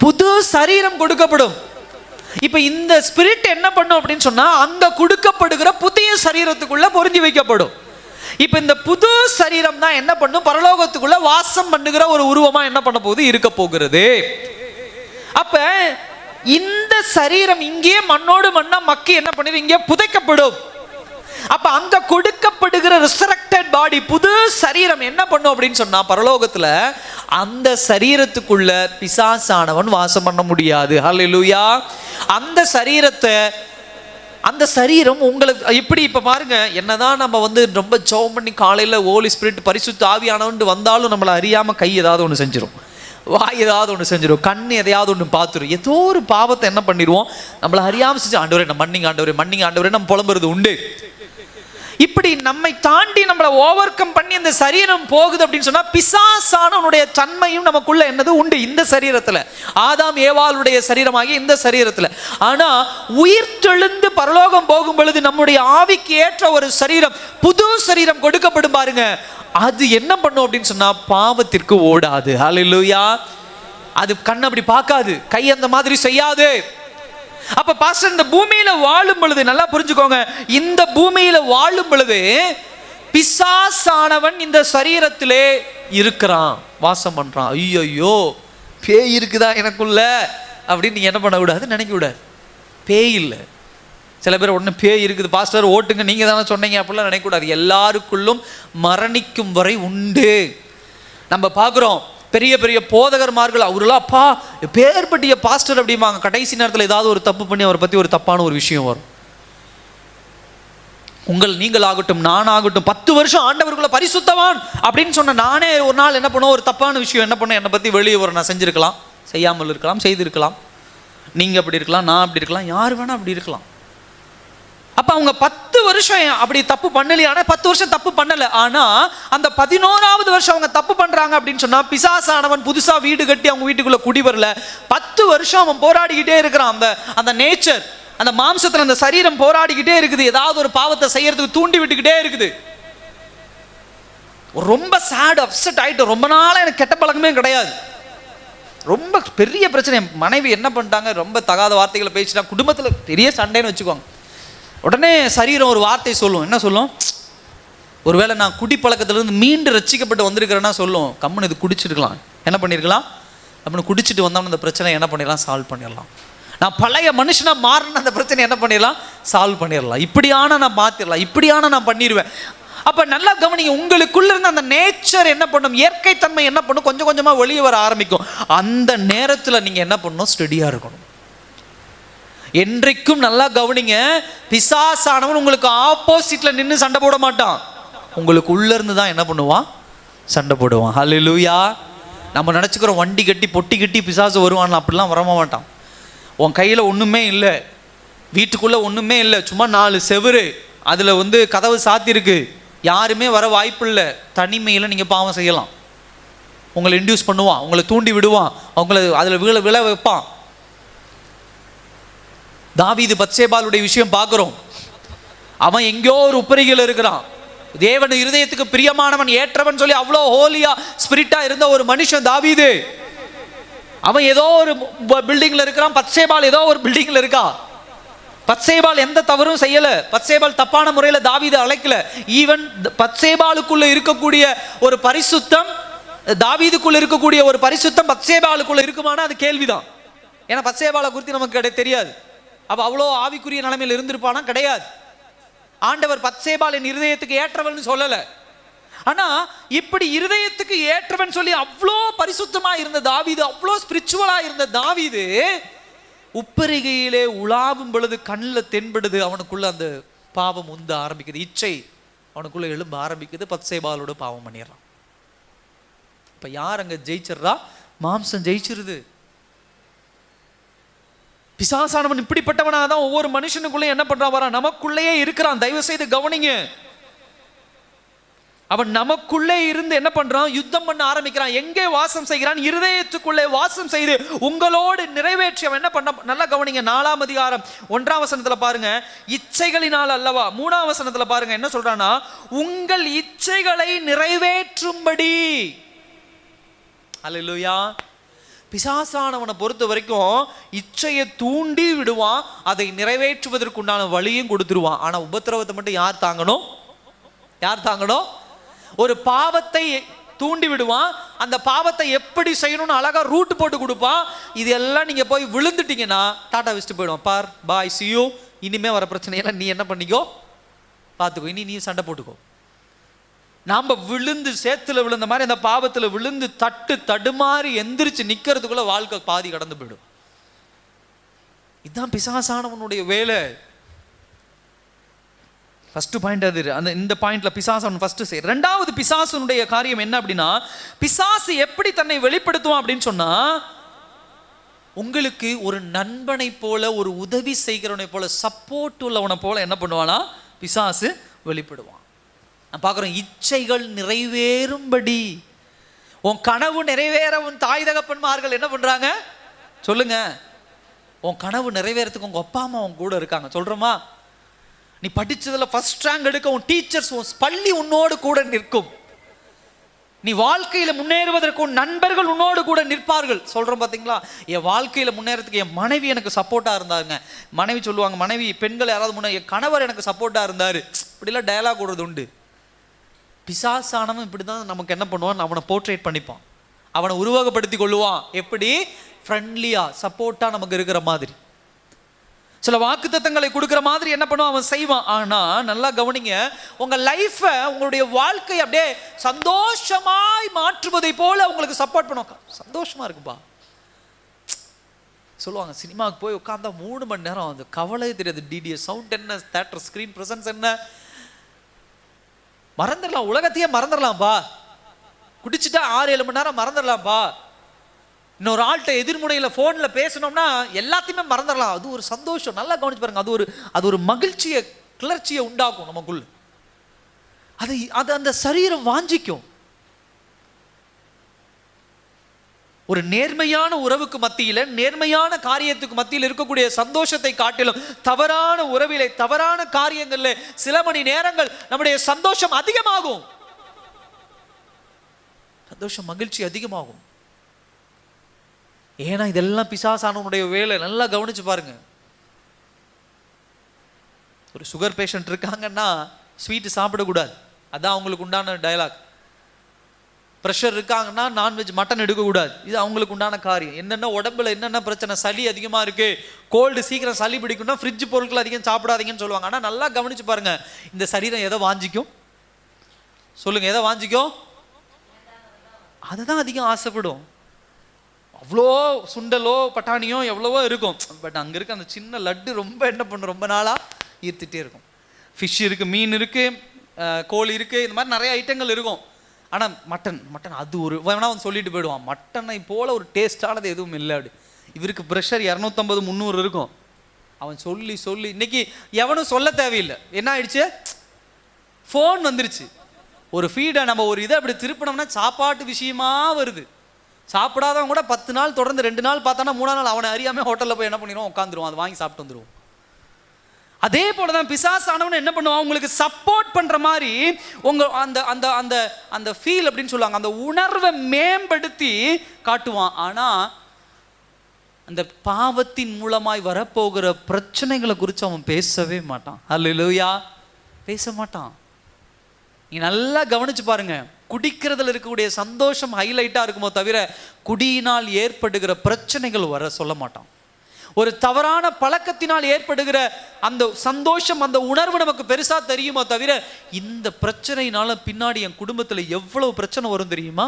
S1: புது சரீரம் கொடுக்கப்படும். இப்ப இந்த ஸ்பிரிட் என்ன பண்ணும் அப்படின்னு சொன்னா, அங்க கொடுக்கப்படுகிற புதிய சரீரத்துக்குள்ள பொருந்தி வைக்கப்படும். இப்ப இந்த புது சரீரம் தான் என்ன பண்ணும்? பரலோகத்துக்குள்ள வாசம் பண்ணுகிற ஒரு உருவமா என்ன பண்ண போகுது? இருக்க போகிறது. அப்ப இந்த சரீரம் இங்கே மண்ணோடு மண்ணா மக்கி என்ன பண்ணிடும்? இங்கே புதைக்கப்படும். அப்ப அங்க கொடுக்கப்படுகிற ரிசரக்டட் பாடி, புது சரீரம் என்ன பண்ணும் அப்படின்னு சொன்னா, பரலோகத்துல அந்த சரீரத்துக்குள்ள பிசாசானவன் வாசம் பண்ண முடியாது. ஹல்லேலூயா. அந்த சரீரம் உங்களுக்கு எப்படி? இப்ப பாருங்க, என்னதான் நம்ம வந்து ரொம்ப ஜெபம் பண்ணி காலையில ஹோலி ஸ்பிரிட் பரிசுத்த ஆவியானவன் வந்தாலும் நம்மளை அறியாம கை ஏதாவது ஒன்று செஞ்சிடும், வாய் ஏதாவது ஒன்று செஞ்சிடும், கண் எதையாவது ஒன்று பார்த்துரும், ஏதோ ஒரு பாவத்தை என்ன பண்ணிடுவோம், நம்மளை அறியாம செஞ்சு ஆண்டவரே நம்ம மன்னிங்க ஆண்டவரே நம்ம புலம்புறது உண்டு. இப்படி நம்மை தாண்டி நம்மளை ஓவர் கம் பண்ணி இந்த சரீரம் போகுது அப்படின்னு சொன்னா, பிசாசானவனுடைய தன்மையும் நமக்குள்ள என்னது உண்டு இந்த சரீரத்துல, ஆதாம் ஏவாளுடைய சரீரமாகிய இந்த சரீரத்துல. ஆனா உயிர் தெழுந்து பரலோகம் போகும் பொழுது நம்முடைய ஆவிக்கு ஏற்ற ஒரு சரீரம், புது சரீரம் கொடுக்கப்படும் பாருங்க. அது என்ன பண்ணும் அப்படின்னு சொன்னா, பாவத்திற்கு ஓடாது. ஹல்லேலூயா. அது கண் அப்படி பார்க்காது, கை அந்த மாதிரி செய்யாது. அப்ப பாஸ்டர், இந்த பூமியில வாழும் பொழுது நல்லா புரிஞ்சுக்கோங்க, இந்த பூமியில வாழும் பொழுது பிசாசானவன் இந்த சரீரத்திலே இருக்கிறான், வாசம் பண்றான். ஐயோ பேய் இருக்குதா எனக்குள்ள அப்படின்னு நீங்க என்ன பண்ண கூடாது, நினைக்க கூடாது. பேய் இல்லை, சில பேர் உடனே பேய் இருக்குது பாஸ்டர் ஓட்டுங்க, நீங்கள் தானே சொன்னீங்க அப்படிலாம் நினைக்கக்கூடாது. எல்லாருக்குள்ளும் மரணிக்கும் வரை உண்டு. நம்ம பார்க்குறோம் பெரிய பெரிய போதகர்மார்கள், அவர்களா அப்பா பேர்பட்டிய பாஸ்டர் அப்படிம்பாங்க. கடைசி நேரத்தில் ஏதாவது ஒரு தப்பு பண்ணி அவரை பற்றி ஒரு தப்பான ஒரு விஷயம் வரும். நீங்கள் ஆகட்டும் நான் ஆகட்டும் 10 வருஷம் ஆண்டவருக்குள்ள பரிசுத்தவான் அப்படின்னு சொன்ன நானே ஒரு நாள் என்ன பண்ணுவோம், ஒரு தப்பான விஷயம் என்ன பண்ண என்னை பற்றி வெளியே வர நான் செஞ்சுருக்கலாம், செய்யாமல் இருக்கலாம், செய்திருக்கலாம். நீங்கள் அப்படி இருக்கலாம், நான் அப்படி இருக்கலாம், யார் வேணா அப்படி இருக்கலாம். அப்போ அவங்க 10 வருஷம் அப்படி தப்பு பண்ணலையான 10 வருஷம் தப்பு பண்ணலை. ஆனால் அந்த 11ஆவது வருஷம் அவங்க தப்பு பண்ணுறாங்க அப்படின்னு சொன்னால் பிசாசானவன் புதுசாக வீடு கட்டி அவங்க வீட்டுக்குள்ளே குடி வரல. 10 வருஷம் அவன் போராடிக்கிட்டே இருக்கிறான். அந்த நேச்சர், அந்த மாம்சத்தில் அந்த சரீரம் போராடிக்கிட்டே இருக்குது, ஏதாவது ஒரு பாவத்தை செய்யறதுக்கு தூண்டி விட்டுக்கிட்டே இருக்குது. ரொம்ப சேட் அப்செட் ஆகிட்டு ரொம்ப நாளாக எனக்கு கெட்ட பழக்கமே கிடையாது, ரொம்ப பெரிய பிரச்சனை. மனைவி என்ன பண்ணிட்டாங்க, ரொம்ப தகாத வார்த்தைகளை பேசிட்டா, குடும்பத்தில் பெரிய சண்டைன்னு வச்சுக்கோங்க. உடனே சரீரம் ஒரு வார்த்தை சொல்லும். என்ன சொல்லும்? ஒருவேளை நான் குடிப்பழக்கத்திலிருந்து மீண்டு ரசிக்கப்பட்டு வந்திருக்கிறேன்னா சொல்லும், கம்முன்னு இது குடிச்சிருக்கலாம், என்ன பண்ணியிருக்கலாம், கம்முன்னு குடிச்சிட்டு வந்தோம்னு அந்த பிரச்சனை என்ன பண்ணிடலாம், சால்வ் பண்ணிடலாம். நான் பழைய மனுஷனாக மாறின அந்த பிரச்சனை என்ன பண்ணிடலாம், சால்வ் பண்ணிடலாம். இப்படியான நான் மாற்றிடலாம், இப்படியான நான் பண்ணிடுவேன். அப்போ நல்லா கவனிங்க, உங்களுக்குள்ள இருந்த அந்த நேச்சர் என்ன பண்ணும், இயற்கை தன்மை என்ன பண்ணும், கொஞ்சம் கொஞ்சமாக வெளியே வர ஆரம்பிக்கும். அந்த நேரத்தில் நீங்கள் என்ன பண்ணணும், ஸ்டெடியாக இருக்கணும். என்றைக்கும் நல்லா கவனிங்க, பிசாசானவன் உங்களுக்கு ஆப்போசிட்ல நின்று சண்டை போட மாட்டான், உங்களுக்கு உள்ள இருந்து தான் என்ன பண்ணுவான், சண்டை போடுவான். ஹல்லேலூயா. நம்ம நினச்சிக்கிறோம் வண்டி கட்டி பொட்டி கட்டி பிசாசு வருவான், அப்படிலாம் வர மாட்டான். உன் கையில் ஒன்றுமே இல்லை, வீட்டுக்குள்ளே ஒன்றுமே இல்லை, சும்மா 4 செவுரு, அதில் கதவு சாத்திருக்கு, யாருமே வர வாய்ப்பு இல்லை. தனிமையில் நீங்கள் பாவம் செய்யலாம். உங்களை இன்டியூஸ் பண்ணுவான், உங்களை தூண்டி விடுவான், அவங்கள அதில் விழ வைப்பான். தாவீது பத்சேபாளுடைய விஷயம் பார்க்கிறோம். அவன் எங்கேயோ ஒரு உப்பரிகையில் இருக்கிறான். தேவன் இருதயத்துக்கு பிரியமானவன், ஏற்றவன் சொல்லி அவ்வளோ ஹோலியா ஸ்பிரிட்டா இருந்த ஒரு மனுஷன் தாவீது. அவன் ஏதோ ஒரு பில்டிங்ல இருக்கிறான், பத்சேபாள் ஏதோ ஒரு பில்டிங்ல இருக்கா. பத்சேபாள் எந்த தவறும் செய்யல, பத்சேபாள் தப்பான முறையில தாவீது அழைக்கல. ஈவன் பத்சேபாளுக்குள்ள இருக்கக்கூடிய ஒரு பரிசுத்தம், தாவீதுக்குள்ள இருக்கக்கூடிய ஒரு பரிசுத்தம் பத்சேபாளுக்குள்ள இருக்குமானா அது கேள்விதான். ஏன்னா பத்சேபாளை குறித்து நமக்கு தெரியாது. அப்ப அவ்வளோ ஆவிக்குரிய நிலைமையில் இருந்திருப்பானா, கிடையாது. ஆண்டவர் பத்சேபாளின் இருதயத்துக்கு ஏற்றவன் சொல்லல. ஆனா இப்படி இருதயத்துக்கு ஏற்றவன் சொல்லி அவ்வளோ பரிசுத்தமா இருந்த தாவீது, அவ்வளோ ஸ்பிரிச்சுவலா இருந்த தாவீது உப்பரிகையிலே உலாவும் பொழுது கண்ணில் தென்படுது, அவனுக்குள்ள அந்த பாவம் உந்த ஆரம்பிக்குது, இச்சை அவனுக்குள்ள எழும்ப ஆரம்பிக்குது, பத்சேபாலோட பாவம் பண்ணிடுறான். இப்ப யார் அங்க ஜெயிச்சிடுறா, மாம்சம் ஜெயிச்சிருது. பிசாசானவன் இப்படிப்பட்டவனாக தான் ஒவ்வொரு மனுஷனுக்குள்ளே என்ன பண்றான், வரான், நமக்குள்ளேயே இருக்கிறான். தயவு செய்து கவனிங்க, அவன் நமக்குள்ளே இருந்து என்ன பண்றான், யுத்தம் பண்ண ஆரம்பிக்கிறான். எங்கே வாசம் செய்கிறான், இருதயத்துக்குள்ளே வாசம் செய்து உங்களோடு நிறைவேற்றி அவன் என்ன பண்ண, நல்லா கவனிங்க. 4ஆம் அதிகாரம் 1ஆம் வசனத்துல பாருங்க, இச்சைகளினால் அல்லவா. 3ஆம் வசனத்துல பாருங்க என்ன சொல்றான்னா, உங்கள் இச்சைகளை நிறைவேற்றும்படி. அல்லேலூயா. பிசாசானவனை பொறுத்த வரைக்கும் இச்சையை தூண்டி விடுவான், அதை நிறைவேற்றுவதற்குண்டான வழியும் கொடுத்துருவான். ஆனா உபத்திரவத்தை மட்டும் யார் தாங்கணும், யார் தாங்கணும்? ஒரு பாவத்தை தூண்டி விடுவான், அந்த பாவத்தை எப்படி செய்யணும்னு அழகா ரூட் போட்டு கொடுப்பான். இதெல்லாம் நீங்க போய் விழுந்துட்டீங்கன்னா டாட்டா வச்சுட்டு போயிடுவான். பார் பாய் சி யூ, இனிமே வர பிரச்சனையெல்லாம் நீ என்ன பண்ணிக்கோ, பார்த்துக்கோ, இனி நீ சண்டை போட்டுக்கோ. நாம் விழுந்து சேத்துல விழுந்த மாதிரி அந்த பாவத்தில் விழுந்து தடுமாறி எந்திரிச்சு நிக்கிறதுக்குள்ள வாழ்க்கை பாதி கடந்து போயிடும். இதுதான் பிசாசானவனுடைய வேலை. ஃபர்ஸ்ட் பாயிண்ட் அது. அந்த இந்த பாயிண்ட்ல பிசாசன் ஃபர்ஸ்ட் செய்ய. ரெண்டாவது பிசாசனுடைய காரியம் என்ன அப்படின்னா, பிசாசு எப்படி தன்னை வெளிப்படுத்துவான் அப்படின்னு சொன்னா, உங்களுக்கு ஒரு நண்பனை போல, ஒரு உதவி செய்கிறவனை போல, சப்போர்ட் உள்ளவனை போல என்ன பண்ணுவானா பிசாசு வெளிப்படுவான். பார்க்குறோம், இச்சைகள் நிறைவேறும்படி. உன் கனவு நிறைவேற உன் தாய் தகப்பன்மார்கள் என்ன பண்றாங்க சொல்லுங்க, உன் கனவு நிறைவேறதுக்கு உங்க அப்பா அம்மா உன் கூட இருக்காங்க. சொல்றோமா, நீ படிச்சதுல ஃபர்ஸ்ட் ரேங்க் எடுக்க உன் டீச்சர்ஸ், உன் பள்ளி உன்னோடு கூட நிற்கும். நீ வாழ்க்கையில முன்னேறுவதற்கு உன் நண்பர்கள் உன்னோடு கூட நிற்பார்கள். சொல்றோம் பாத்தீங்களா, என் வாழ்க்கையில முன்னேறதுக்கு என் மனைவி எனக்கு சப்போர்ட்டா இருந்தாங்க. மனைவி சொல்லுவாங்க, மனைவி பெண்கள் யாராவது முன்னே, என் கணவர் எனக்கு சப்போர்ட்டா இருந்தாரு, இப்படிலாம் டயலாக் கூடுறது உண்டு. பிசாசானவன் இப்படிதான் நமக்கு என்ன பண்ணுவான், அவனை போர்ட்ரேட் பண்ணிப்பான், அவனை உருவகப்படுத்தி கொள்ளுவான். எப்படி? ஃப்ரெண்ட்லியா, சப்போர்ட்டா நமக்கு இருக்கிற மாதிரி. சில வாக்குத்தத்தங்களை கொடுக்குற மாதிரி என்ன பண்ணுவான், அவன் செய்வான். ஆனா நல்லா கவனிங்க, உங்க லைஃபை, உங்களுடைய வாழ்க்கை அப்படியே சந்தோஷமாய் மாற்றுவதை போல உங்களுக்கு சப்போர்ட் பண்ணுவாங்க. சந்தோஷமா இருக்குப்பா சொல்லுவாங்க. சினிமாவுக்கு போய் உட்காந்தா 3 மணி நேரம் அந்த கவலை தெரியாது. டிடிஎஸ் சவுண்ட் என்ன, தியேட்டர் ஸ்கிரீன் பிரசன்ஸ் என்ன, மறந்துடலாம், உலகத்தையே மறந்துடலாம்ப்பா. குடிச்சிட்டா 6-7 மணி நேரம் மறந்துடலாம்ப்பா. இன்னொரு ஆள்கிட்ட எதிர்முனையில் ஃபோனில் பேசணும்னா எல்லாத்தையுமே மறந்துடலாம். அது ஒரு சந்தோஷம். நல்லா கவனிச்சு பாருங்க. அது ஒரு மகிழ்ச்சியை, கிளர்ச்சியை உண்டாக்கும் நமக்குள்ள. அது அந்த சரீரம் வாஞ்சிக்கும். ஒரு நேர்மையான உறவுக்கு மத்தியில், நேர்மையான காரியத்துக்கு மத்தியில் இருக்கக்கூடிய சந்தோஷத்தை காட்டிலும் தவறான உறவிலே, தவறான காரியங்களில் சில மணி நேரங்கள் நம்முடைய சந்தோஷம் அதிகமாகும். சந்தோஷம், மகிழ்ச்சி அதிகமாகும். ஏன்னா இதெல்லாம் பிசாசானவனுடைய வேலை. நல்லா கவனிச்சு பாருங்க. ஒரு சுகர் பேஷண்ட் இருக்காங்கன்னா ஸ்வீட் சாப்பிடக்கூடாது, அதான் அவங்களுக்கு உண்டான டயலாக். ப்ரெஷர் இருக்காங்கன்னா நான்வெஜ், மட்டன் எடுக்கக்கூடாது, இது அவங்களுக்கு உண்டான காரியம். என்னென்ன உடம்புல என்னென்ன பிரச்சனை, சளி அதிகமாக இருக்கு, கோல்டு சீக்கிரம் சளி பிடிக்கும்னா ஃப்ரிட்ஜ் பொருட்கள் அதிகம் சாப்பிடாதீங்கன்னு சொல்லுவாங்க. ஆனால் நல்லா கவனிச்சு பாருங்க, இந்த சரீரம் எதை வாஞ்சிக்கும் சொல்லுங்க? எதை வாஞ்சிக்கும்? அதுதான் அதிகம் ஆசைப்படும். அவ்வளோ சுண்டலோ பட்டாணியோ எவ்வளவோ இருக்கும், பட் அங்கே இருக்க அந்த சின்ன லட்டு ரொம்ப என்ன பண்ணும், ரொம்ப நாளாக ஈர்த்துட்டே இருக்கும். ஃபிஷ் இருக்குது, மீன் இருக்குது, கோழி இருக்குது, இந்த மாதிரி நிறைய ஐட்டங்கள் இருக்கும். ஆனால் மட்டன் அது ஒரு வேணா வந்து சொல்லிட்டு போயிடுவான், மட்டனை போல ஒரு டேஸ்டானது எதுவும் இல்லை அப்படி. இவருக்கு ப்ரெஷர் 250-300 இருக்கும். அவன் சொல்லி சொல்லி இன்னைக்கு எவனும் சொல்ல தேவையில்லை. என்ன ஆயிடுச்சு, ஃபோன் வந்துருச்சு. ஒரு ஃபீடை நம்ம ஒரு இதை அப்படி திருப்பினோம்னா சாப்பாட்டு விஷயமா வருது. சாப்பிடாதவன் கூட 10 நாள் தொடர்ந்து 2 நாள் பார்த்தானா 3ஆம் நாள் அவனை அறியாமல் ஹோட்டலில் போய் என்ன பண்ணிடுவோம், உட்காந்துருவோம், அதை வாங்கி சாப்பிட்டு வந்துடுவோம். அதே போல தான் பிசாசானவன் என்ன பண்ணுவான், உங்களுக்கு சப்போர்ட் பண்ற மாதிரி உங்க அந்த அந்த அந்த அந்த ஃபீல் அப்படின்னு சொல்லுவாங்க, அந்த உணர்வை மேம்படுத்தி காட்டுவான். ஆனா அந்த பாவத்தின் மூலமாய் வரப்போகிற பிரச்சனைகளை குறித்து அவன் பேசவே மாட்டான். அல்லேலூயா, பேச மாட்டான். நீ நல்லா கவனிச்சு பாருங்க. குடிக்கிறதுல இருக்கக்கூடிய சந்தோஷம் ஹைலைட்டா இருக்குமோ தவிர குடியினால் ஏற்படுகிற பிரச்சனைகள் வர சொல்ல மாட்டான். ஒரு தவறான பழக்கத்தினால் ஏற்படுகிற அந்த சந்தோஷம், அந்த உணர்வு நமக்கு பெருசா தெரியுமோ தவிர இந்த பிரச்சனையினால பின்னாடி என் குடும்பத்தில் எவ்வளவு பிரச்சனை வரும் தெரியுமா,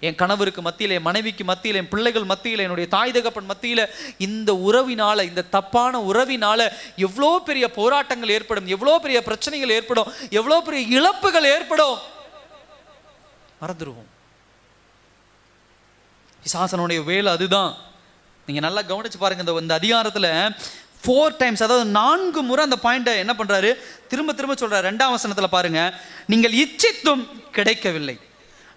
S1: என் கணவருக்கு மத்தியில், என் மனைவிக்கு மத்தியில், என் பிள்ளைகள் மத்தியில், என்னுடைய தாய் தகப்பன் மத்தியில் இந்த உறவினால, இந்த தப்பான உறவினால எவ்வளோ பெரிய போராட்டங்கள் ஏற்படும், எவ்வளோ பெரிய பிரச்சனைகள் ஏற்படும், எவ்வளோ பெரிய இழப்புகள் ஏற்படும், மறந்துடுவோம். பிசாசனுடைய வேலை அதுதான். நீங்க நல்லா கவனிச்சு பாருங்க. இந்த அதிகாரத்துல 4 times, அதாவது 4 முறை அந்த பாயிண்ட என்ன பண்றாரு, திரும்ப திரும்ப சொல்றாரு. 2ஆம் வசனத்துல பாருங்க, நீங்கள் இச்சித்தும் கிடைக்கவில்லை,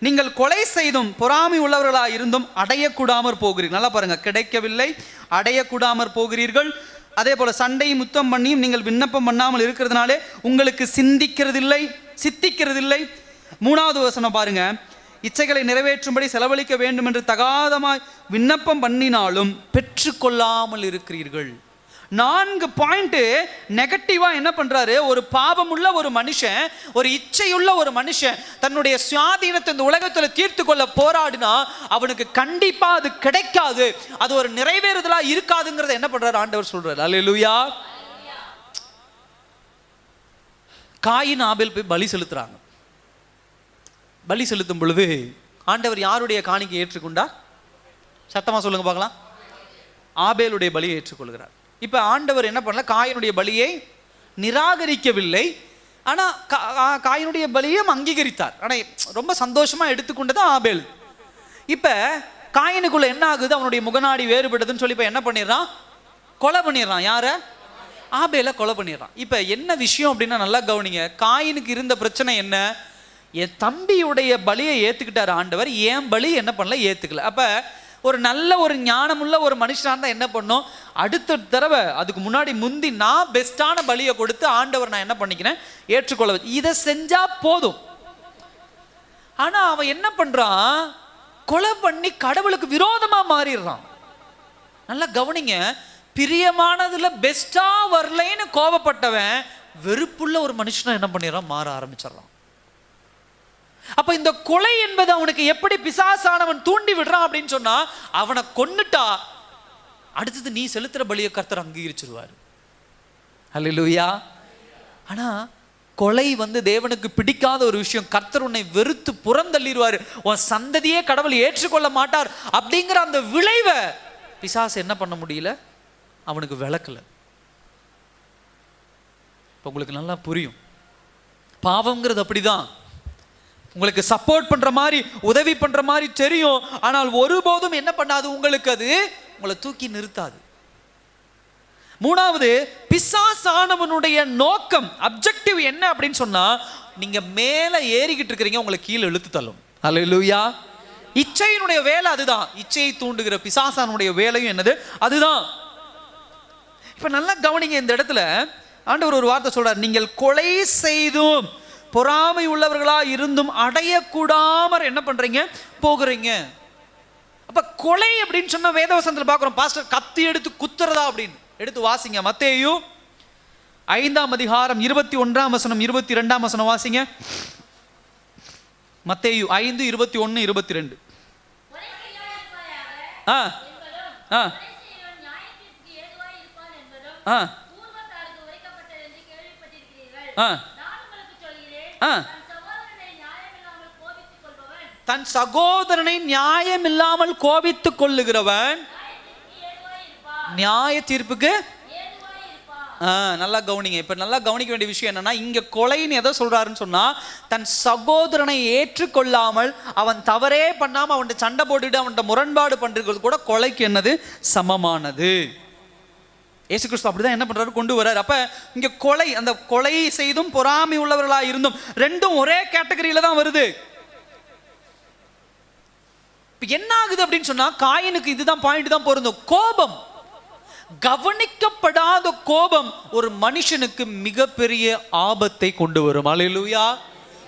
S1: நீங்கள் கொலை செய்தும் பொறாமை உள்ளவர்களாக இருந்தும் அடையக்கூடாமற் போகிறீர்கள். நல்லா பாருங்க, கிடைக்கவில்லை, அடையக்கூடாமற் போகிறீர்கள். அதே போல சண்டை முத்தம் பண்ணியும் நீங்கள் விண்ணப்பம் பண்ணாமல் இருக்கிறதுனாலே உங்களுக்கு சித்திக்கிறதில்லை. 3வது வசனம் பாருங்க, இச்சைகளை நிறைவேற்றும்படி செலவழிக்க வேண்டும் என்று தகாதமாய் விண்ணப்பம் பண்ணினாலும் பெற்றுக்கொள்ளாமல் இருக்கிறீர்கள். 4 பாயிண்ட் நெகட்டிவா என்ன பண்றாரு, ஒரு பாவமுள்ள ஒரு மனுஷன், ஒரு இச்சையுள்ள ஒரு மனுஷன் தன்னுடைய சுயாதீனத்தை இந்த உலகத்தில் தீர்த்து கொள்ள போராடினா அவனுக்கு கண்டிப்பா அது கிடைக்காது, அது ஒரு நிறைவேறுதலா இருக்காதுங்கிறத என்ன பண்றாரு ஆண்டவர் சொல்றாரு. அல்லேலூயா. காயின் ஆபேல் போய் பலி செலுத்துறாங்க. பலி செலுத்தும் பொழுது ஆண்டவர் யாருடைய காணிக்கை ஏற்றுக்கொண்டார்? சத்தமா சொல்லுங்க பார்க்கலாம். ஆபேலுடைய பலியை ஏற்றுக்கொள்கிறார். இப்ப ஆண்டவர் என்ன பண்ணல, காயினுடைய பலியை நிராகரிக்கவில்லை, ஆனா காயினுடைய பலியும் அங்கீகரித்தார். ஆனா ரொம்ப சந்தோஷமா எடுத்துக்கொண்டது ஆபேல். இப்ப காயினுக்குள்ள என்ன ஆகுது, அவனுடைய முகநாடி வேறுபடுதுன்னு சொல்லி இப்ப என்ன பண்ணிடுறான், கொலை பண்ணிடுறான். யார? ஆபேலை கொலை பண்ணிடுறான். இப்ப என்ன விஷயம் அப்படின்னா நல்லா கவனிங்க. காயினுக்கு இருந்த பிரச்சனை என்ன, என் தம்பியுடைய பலியை ஏற்றுக்கிட்டார் ஆண்டவர், என் பலி என்ன பண்ணல, ஏற்றுக்கல. அப்போ ஒரு நல்ல ஒரு ஞானமுள்ள ஒரு மனுஷனாக இருந்தால் என்ன பண்ணும், அடுத்த தடவை அதுக்கு முந்தி நான் பெஸ்ட்டான பலியை கொடுத்து ஆண்டவர் நான் என்ன பண்ணிக்கிறேன், ஏற்றுக்கொள்ள, இதை செஞ்சா போதும். ஆனால் அவன் என்ன பண்ணுறான், கொலை பண்ணி கடவுளுக்கு விரோதமாக மாறிடுறான். நல்லா கவனிங்க, பிரியமானதுல பெஸ்ட்டாக வரலைன்னு கோபப்பட்டவன் வெறுப்புள்ள ஒரு மனுஷனா என்ன பண்ணிடுறான், மாற ஆரம்பிச்சிடறான். அப்ப இந்த கொலை என்பது அவனுக்கு எப்படி பிசாசானவன் தூண்டி விடுறான் அப்படின்னு சொன்னா, அவனை கொன்னுட்டா அடுத்தது நீ செலுத்துற பலியை கர்த்தர் அங்கீகரிச்சிருவாரு. அல்லேலூயா. ஆனா கொலை வந்து தேவனுக்கு பிடிக்காத ஒரு விஷயம். கர்த்தர் உன்னை வெறுத்து புறந்தள்ளிடுவார், உன் சந்ததியே கடவுள் ஏற்றுக்கொள்ள மாட்டார் அப்படிங்கிற அந்த விளைவை பிசாசு என்ன பண்ண முடியல, அவனுக்கு விளக்கல. இப்போ உங்களுக்கு நல்லா புரியும், பாவம்ங்கிறது அப்படிதான். உங்களுக்கு சப்போர்ட் பண்ற மாதிரி உதவி பண்ற மாதிரி தெரியும், ஆனால் ஒருபோதும் என்ன பண்ணாது, உங்களுக்கு அது உங்களை தூக்கி நிறுத்தாது. மூணாவது, பிசாசானவனுடைய நோக்கம், அப்ஜெக்டிவ் என்ன அப்படின்னு சொன்னா, நீங்க மேல ஏறிக்கிட்டு இருக்கிறீங்க, உங்களை கீழே இழுத்து தள்ளும். அல்லேலூயா. இச்சையினுடைய வேலை அதுதான். இச்சையை தூண்டுகிற பிசாசானுடைய வேலையும் என்னது, அதுதான். இப்ப நல்லா கவனிங்க, இந்த இடத்துல ஆண்டவர் ஒரு வார்த்தை சொல்றார், நீங்கள் கொலை செய்தும் பொறாமை உள்ளவர்களா இருந்தும் அடையக்கூடாம என்ன பண்றீங்க, போகிறீங்க. அப்ப கொலை அப்படின்னு சொன்ன வேதவசனத்தில் பார்க்கிறோம், பாஸ்டர் கத்தி எடுத்து குத்துறதா அப்படின்னு. எடுத்து வாசிங்க, மத்தேயு 5ஆம் அதிகாரம் 21ஆம் வசனம் 22ஆம் வசனம் வாசிங்க. மத்தேயு 5:21-22. தன் சகோதரனை நியாயம் இல்லாமல் கோபித்துக் கொள்ளுகிறவன் நியாய தீர்ப்புக்கு நல்லா கவனிங்க. இப்ப நல்லா கவனிக்க வேண்டிய விஷயம் என்னன்னா, இங்க கொலைன்னு எதை சொல்றாருன்னு சொன்னா, தன் சகோதரனை ஏற்றுக்கொள்ளாமல் அவன் தவறே பண்ணாம அவன் சண்டை போட்டுட்டு அவன் முரண்பாடு பண்றது கூட கொலைக்கு என்னது, சமமானது. இயேசு கிறிஸ்து அப்படிதான் என்ன பண்றாரு, கொண்டு வர்றாரு. அப்ப இங்க கொலை, அந்த கொலை செய்தும் பொறாமை உள்ளவர்களா இருந்தும் ரெண்டும் ஒரே கேட்டகரியில தான் வருது. என்ன ஆகுது அப்படின்னு சொன்னா, காயினுக்கு இதுதான் பாயிண்ட் தான் பொருந்தும். கோபம், கவனிக்கப்படாத கோபம் ஒரு மனுஷனுக்கு மிகப்பெரிய ஆபத்தை கொண்டு வரும். அல்லேலூயா.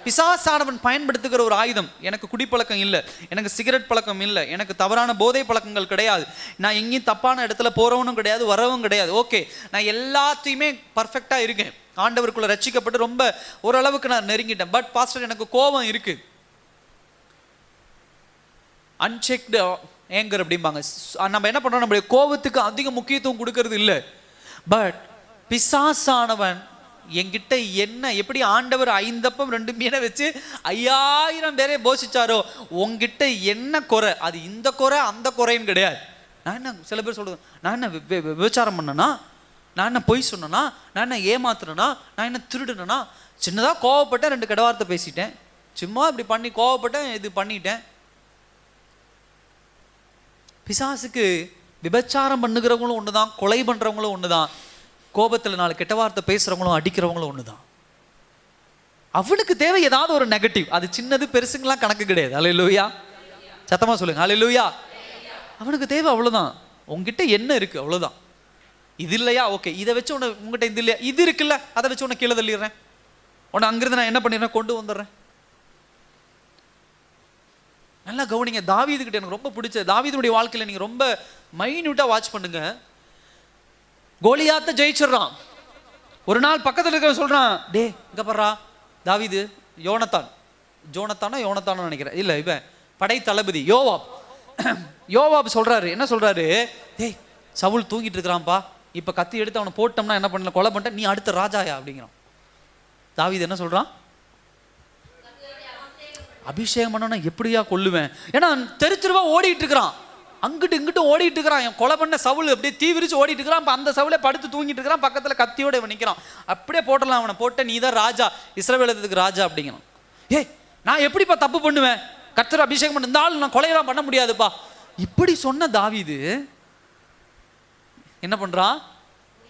S1: பிசாசானவன் பயன்படுத்துகிற ஒரு ஆயுதம். எனக்கு குடிப்பழக்கம் இல்லை, எனக்கு சிகரெட் பழக்கம் இல்லை, எனக்கு தவறான போதை பழக்கங்கள் கிடையாது, நான் எங்கேயும் தப்பான இடத்துல போறவனும் கிடையாது, வரவும் கிடையாது, ஓகே, நான் எல்லாத்தையுமே பர்ஃபெக்டா இருக்கேன், ஆண்டவருக்குள்ள ரட்சிக்கப்பட்டு ரொம்ப ஓரளவுக்கு நான் நெருங்கிட்டேன். பட் பாஸ்டர் எனக்கு கோபம் இருக்கு, அன்செக்டு ஏங்கர் அப்படிம்பாங்க. நம்ம என்ன பண்றோம், நம்மளுடைய கோபத்துக்கு அதிக முக்கியத்துவம் கொடுக்கறது இல்லை. பட் பிசாசானவன் என்கிட்ட என்ன, எப்படி ஆண்டவர் 5 அப்பம் 2 மீனை வச்சு 5000 பேரை போஷிச்சாரோ, உங்ககிட்ட என்ன குறை, அது இந்த குறை அந்த குறைன்னு கிடையாது. நான் என்ன, சில பேர் சொல்றது, நான் என்ன விபச்சாரம் பண்ணனா, நான் என்ன பொய் சொன்னனா, நான் என்ன ஏமாத்துறேனா, நான் என்ன திருடுனா, சின்னதாக கோவப்பட்டேன், 2 கெடவார்த்தை பேசிட்டேன், சும்மா இப்படி பண்ணி கோவப்பட்டேன், இது பண்ணிட்டேன். பிசாசுக்கு விபச்சாரம் பண்ணுகிறவங்களும் ஒண்ணுதான், கொலை பண்றவங்களும் ஒண்ணுதான், கோபத்தில் 4 கெட்ட வார்த்தை பேசுறவங்களும் அடிக்கிறவங்களும் ஒண்ணுதான். அவனுக்கு தேவை ஏதாவது ஒரு நெகட்டிவ், அது சின்னது பெருசுங்களாம் கணக்கு கிடையாது. அல்லேலூயா. சத்தமா சொல்லுங்க, அல்லேலூயா. அவனுக்கு தேவை அவ்வளவுதான், உங்ககிட்ட என்ன இருக்கு அவ்வளவுதான். இது இல்லையா, ஓகே, இதை வச்சு உங்ககிட்ட இது இல்லையா, இது இருக்குல்ல, அதை வச்சு உன்னை கீழே தள்ளிடுறேன், உன்னை அங்கிருந்து நான் என்ன பண்ணிடுறேன், கொண்டு வந்துடுறேன். நல்லா கவனிங்க, தாவீது கிட்ட எனக்கு ரொம்ப பிடிச்ச, தாவீதுடைய வாழ்க்கையில நீங்க ரொம்ப மைன்யூட்டா வாட்ச் பண்ணுங்க. கோலியாத்தை ஜெயிச்சிடறான். ஒரு நாள் பக்கத்தில் இருக்க சொல்றான், டே இங்க பர்றா தாவீது, யோனத்தானோ நினைக்கிறேன், இல்ல இவன் படை தளபதி யோவாப் சொல்றாரு, என்ன சொல்றாரு, டேய் சவுல் தூங்கிட்டு இருக்கிறான்ப்பா, இப்ப கத்தி எடுத்து அவனை போட்டோம்னா என்ன பண்ணல, கொலை பண்ணிட்ட, நீ அடுத்த ராஜாயா அப்படிங்கிறான். தாவீது என்ன சொல்றான், அபிஷேகம் பண்ணா எப்படியா கொல்லுவேன், ஏன்னா தெருவா ஓடிட்டு இருக்கிறான், அங்கிட்டு இங்கிட்டு ஓடிட்டு இருக்கிறான், என் கொலை பண்ண சவுல் அப்படியே தீவிரிச்சு ஓடிட்டு இருக்கிறான், அந்த சவுளே படுத்து தூங்கிட்டு இருக்கிறான், பக்கத்துல கத்தியோட இவன் நிற்கிறான், அப்படியே போட்டலாம் அவனை, போட்ட நீ தான் ராஜா, இஸ்ரவேலுக்கு ராஜா அப்படிங்கிறான். ஏய் நான் எப்படிப்பா தப்பு பண்ணுவேன், கர்த்தர் அபிஷேகம் பண்ண, இந்த ஆள் நான் கொலையெல்லாம் பண்ண முடியாதுப்பா, இப்படி சொன்ன தாவீது என்ன பண்றான்,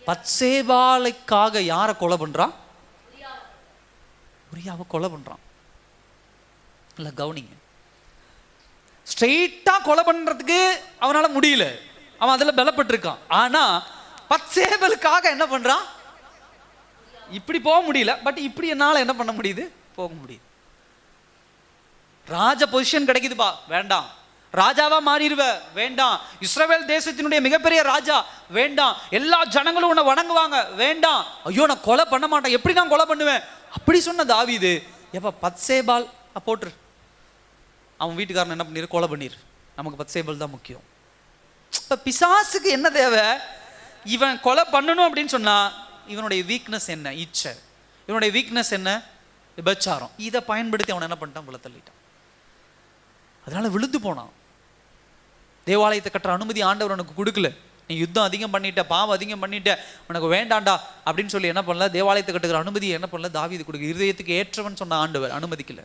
S1: பத்சேபாளைக்காக யாரை கொலை பண்றான், உரியாவை கொலை பண்றான். இல்லை கவனிங்க, ஸ்ட்ரெயிட்டா கொலை பண்றதுக்கு அவனால முடியல, அவன் அதுல பலப்பட்டிருக்கான். ஆனா பத்சேபலுக்காக என்ன பண்றான், இப்படி போக முடியல, பட் இப்படி என்னால என்ன பண்ண முடியுது, போக முடியுது. ராஜ பொசிஷன் கிடைக்குதுப்பா, வேண்டாம், ராஜாவா மாறிடுவ, வேண்டாம், இஸ்ரவேல் தேசத்தினுடைய மிகப்பெரிய ராஜா, வேண்டாம், எல்லா ஜனங்களும் உன்னை வணங்குவாங்க, வேண்டாம், ஐயோ நான் கொலை பண்ண மாட்டேன், எப்படி நான் கொலை பண்ணுவேன், அப்படி சொன்ன தாவீது, எப்ப பத்சேபால் போட்டுரு, அவன் வீட்டுக்காரன் என்ன பண்ணிரு, கொலை பண்ணிரு, நமக்கு பத்சேபால் தான் முக்கியம். இப்ப பிசாசுக்கு என்ன தேவை, இவன் கொலை பண்ணணும் அப்படின்னு சொன்னா இவனுடைய வீக்னஸ் என்ன? இச்சை. இவனுடைய வீக்னஸ் என்ன? விபச்சாரம். இதை பயன்படுத்தி அவன் என்ன பண்ணிட்டான்? உள்ள தள்ளிட்டான். அதனால விழுந்து போனான். தேவாலயத்தை கட்டுற அனுமதி ஆண்டவர் உனக்கு கொடுக்கல. நீ யுத்தம் அதிகம் பண்ணிட்ட, பாவம் அதிகம் பண்ணிட்ட, உனக்கு வேண்டாண்டா அப்படின்னு சொல்லி என்ன பண்ணல? தேவாலயத்தை கட்டுகிற அனுமதி என்ன பண்ணல? தாவீது கொடுக்க. இருதயத்துக்கு ஏற்றவன் சொன்ன ஆண்டவர் அனுமதிக்கல.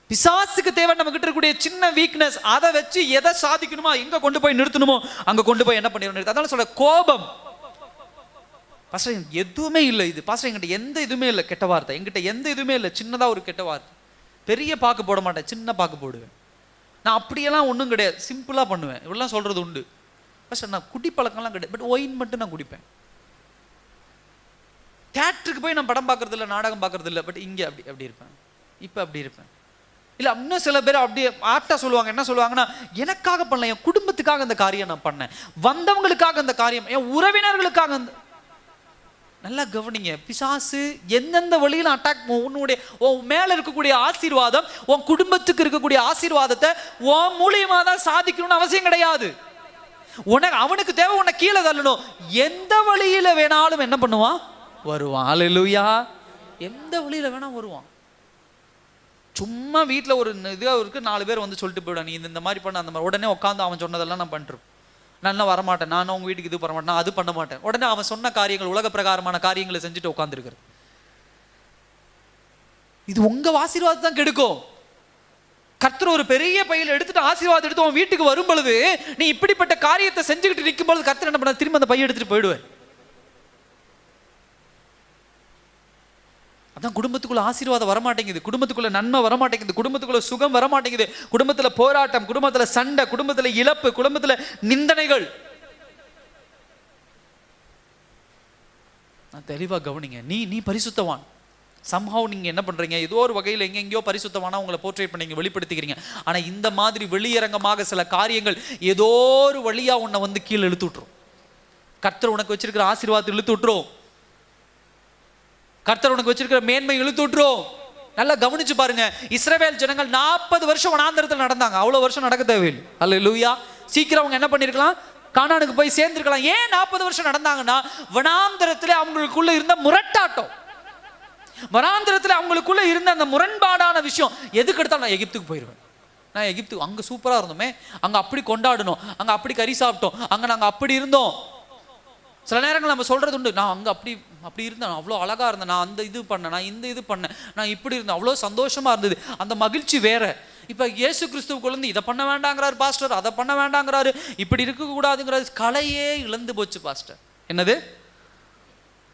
S1: பிசாசுக்கு தேவை நம்ம கிட்ட இருக்கக்கூடிய சின்ன வீக்னஸ், அதை வச்சு எதை சாதிக்கணுமோ, எங்க கொண்டு போய் நிறுத்தணுமோ அங்க கொண்டு போய் என்ன பண்ணிடணும். அதனால சொல்ற கோபம். பாஸ்டர் எதுவுமே இல்லை, இது பாஸ்டர் என்கிட்ட எந்த இதுவுமே இல்லை கெட்ட வார்த்தை, என்கிட்ட எந்த இதுவுமே இல்லை, சின்னதா ஒரு கெட்ட வார்த்தை, பெரிய பாக்கு போட மாட்டேன், சின்ன பாக்கு போடுவேன், நான் அப்படியெல்லாம் ஒன்றும் கிடையாது, சிம்பிளா பண்ணுவேன், இவ்வளோ சொல்றது உண்டு. பாஸ்டர் நான் குடி பழக்கம்லாம் கிடையாது, பட் ஒயின் மட்டும் நான் குடிப்பேன். தியேட்டருக்கு போய் நான் படம் பார்க்கறது இல்லை, நாடகம் பார்க்கறது இல்லை, பட் இங்கே அப்படி இருப்பேன், இப்போ அப்படி இருப்பேன். இல்லை இன்னும் சில பேர் அப்படியே ஆக்டா சொல்லுவாங்க. என்ன சொல்லுவாங்கன்னா, எனக்காக பண்ணல, என் குடும்பத்துக்காக அந்த காரியம் நான் பண்ணேன், வந்தவங்களுக்காக அந்த காரியம், என் உறவினர்களுக்காக. நல்லா கவனிங்க, பிசாசு எந்தெந்த வழியில அட்டாக், உன்னுடைய மேல இருக்கக்கூடிய ஆசீர்வாதம், உன் குடும்பத்துக்கு இருக்கக்கூடிய ஆசீர்வாதத்தை உன் மூலியமா தான் சாதிக்கணும்னு அவசியம் கிடையாது. உனக்கு அவனுக்கு தேவை உன்னை கீழே தள்ளணும். எந்த வழியில வேணாலும் என்ன பண்ணுவான்? வருவான். அல்லேலூயா. எந்த வழியில வேணா வருவான். சும்மா வீட்டில் ஒரு இதுவாக இருக்கு, 4 பேர் வந்து சொல்லிட்டு போயிடுவான், நீ இந்த மாதிரி பண்ண அந்த மாதிரி. உடனே உட்காந்து அவன் சொன்னதெல்லாம் நான் பண்ணுறேன், நான் வரமாட்டேன், நான் உங்க வீட்டுக்கு இது பண்ண மாட்டேன், நான் அது பண்ண மாட்டேன். உடனே அவன் சொன்ன காரியங்கள், உலக பிரகாரமான காரியங்களை செஞ்சுட்டு உட்காந்துருக்கிறது. இது உங்க ஆசீர்வாதத்தை தான் கெடுக்கும். கர்த்தர் ஒரு பெரிய பையில எடுத்துட்டு ஆசீர்வாதம் எடுத்து உன் வீட்டுக்கு வரும் பொழுது, நீ இப்படிப்பட்ட காரியத்தை செஞ்சுக்கிட்டு நிற்கும் பொழுது கர்த்தர் என்ன பண்ண? திரும்ப அந்த பையை எடுத்துட்டு போயிடுவேன். அதான் குடும்பத்துக்குள்ள ஆசீர்வாதம் வரமாட்டேங்குது, குடும்பத்துக்குள்ள நன்மை வரமாட்டேங்குது, குடும்பத்துக்குள்ள சுகம் வரமாட்டேங்குது, குடும்பத்துல போராட்டம், குடும்பத்துல சண்டை, குடும்பத்துல இழப்பு, குடும்பத்துல நிந்தனைகள். நான் தெளிவா கவனிங்க. நீ பரிசுத்தவான். சம்ஹவ் நீங்க என்ன பண்றீங்க? ஏதோ ஒரு வகையில் எங்கெங்கயோ பரிசுத்தவானா உங்களை போர்ட்ரேட் பண்ணி வெளிப்படுத்திக்கிறீங்க. ஆனா இந்த மாதிரி வெளியரங்கமாக சில காரியங்கள் ஏதோ ஒரு வழியா உன்னை வந்து கீழே இழுத்து விட்டுரும். கர்த்தர் உனக்கு வச்சிருக்கிற ஆசீர்வாதத்தை இழுத்து விட்டுரும். கர்த்தர் உனக்கு வச்சிருக்கிற மேன்மை இழுத்து விட்டுரும். நல்லா கவனிச்சு பாருங்க. இஸ்ரவேல் ஜனங்கள் 40 வருஷம் வனாந்தரத்தில் நடந்தாங்க. அவ்வளவு வருஷம் நடக்க தேவையில்லை. அல்லேலூயா. சீக்கிரம் அவங்க என்ன பண்ணிருக்கலாம்? கானானுக்கு போய் சேர்ந்திருக்கலாம். ஏன் 40 வருஷம் நடந்தாங்கன்னா, வனாந்தரத்தில் அவங்களுக்குள்ள இருந்த முரட்டாட்டம், வனாந்தரத்தில் அவங்களுக்குள்ள இருந்த அந்த முரண்பாடான விஷயம். எதுக்கு எடுத்தாலும் நான் எகிப்துக்கு போயிடுவேன், நான் எகிப்து அங்க சூப்பரா இருந்தோமே, அங்க அப்படி கொண்டாடணும், அங்க அப்படி கறி சாப்பிட்டோம், அங்க நாங்க அப்படி இருந்தோம். சில நேரங்கள் நம்ம சொல்றது உண்டு, நான் அங்க அப்படி இருந்தேன், அவ்வளோ அழகா இருந்தேன், நான் அந்த இது பண்ணேன், நான் இந்த இது பண்ணேன், நான் இப்படி இருந்தேன், அவ்வளோ சந்தோஷமா இருந்தது. அந்த மகிழ்ச்சி வேற. இப்ப இயேசு கிறிஸ்துவுக்குள்ள இதை பண்ண வேண்டாங்கிறாரு பாஸ்டர், அதை பண்ண வேண்டாங்கிறாரு, இப்படி இருக்க கூடாதுங்கிறாரு. கலையே இழந்து போச்சு பாஸ்டர். என்னது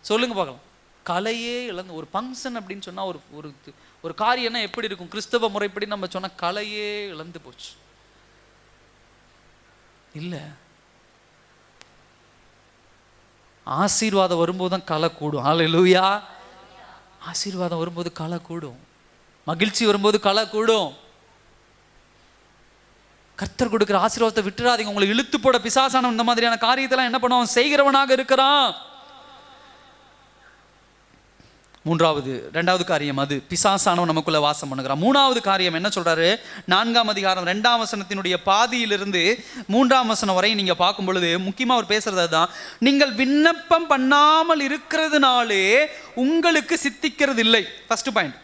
S1: சொல்லுங்க பார்க்கலாம். கலையே இழந்து. ஒரு ஃபங்க்ஷன் அப்படின்னு சொன்னா, ஒரு காரியம்னா எப்படி இருக்கும்? கிறிஸ்தவ முறைப்படி நம்ம சொன்னா கலையே இழந்து போச்சு. இல்ல, ஆசீர்வாதம் வரும்போது தான் கலை கூடும். அல்லேலூயா. ஆசீர்வாதம் வரும்போது கலை கூடும், மகிழ்ச்சி வரும்போது கலை கூடும். கர்த்தர் கொடுக்கிற ஆசீர்வாதத்தை விட்டுறாதீங்க. உங்களை இழுத்து போட பிசாசான இந்த மாதிரியான காரியத்தெல்லாம் என்ன பண்ணுவான்? செய்கிறவனாக இருக்கிறான். 2வது காரியம், அது பிசாசானவன் நமக்குள்ள வாசம் பண்ணுகிறான். 3வது காரியம் என்ன சொல்றாரு? 4ஆம் அதிகாரம் 2ஆம் வசனத்தினுடைய பாதியிலிருந்து 3ஆம் வசனம் வரை நீங்க பார்க்கும் பொழுது முக்கியமா அவர் பேசுறது தான், நீங்கள் விண்ணப்பம் பண்ணாமல் இருக்கிறதுனாலே உங்களுக்கு சித்திக்கிறது இல்லை. First point.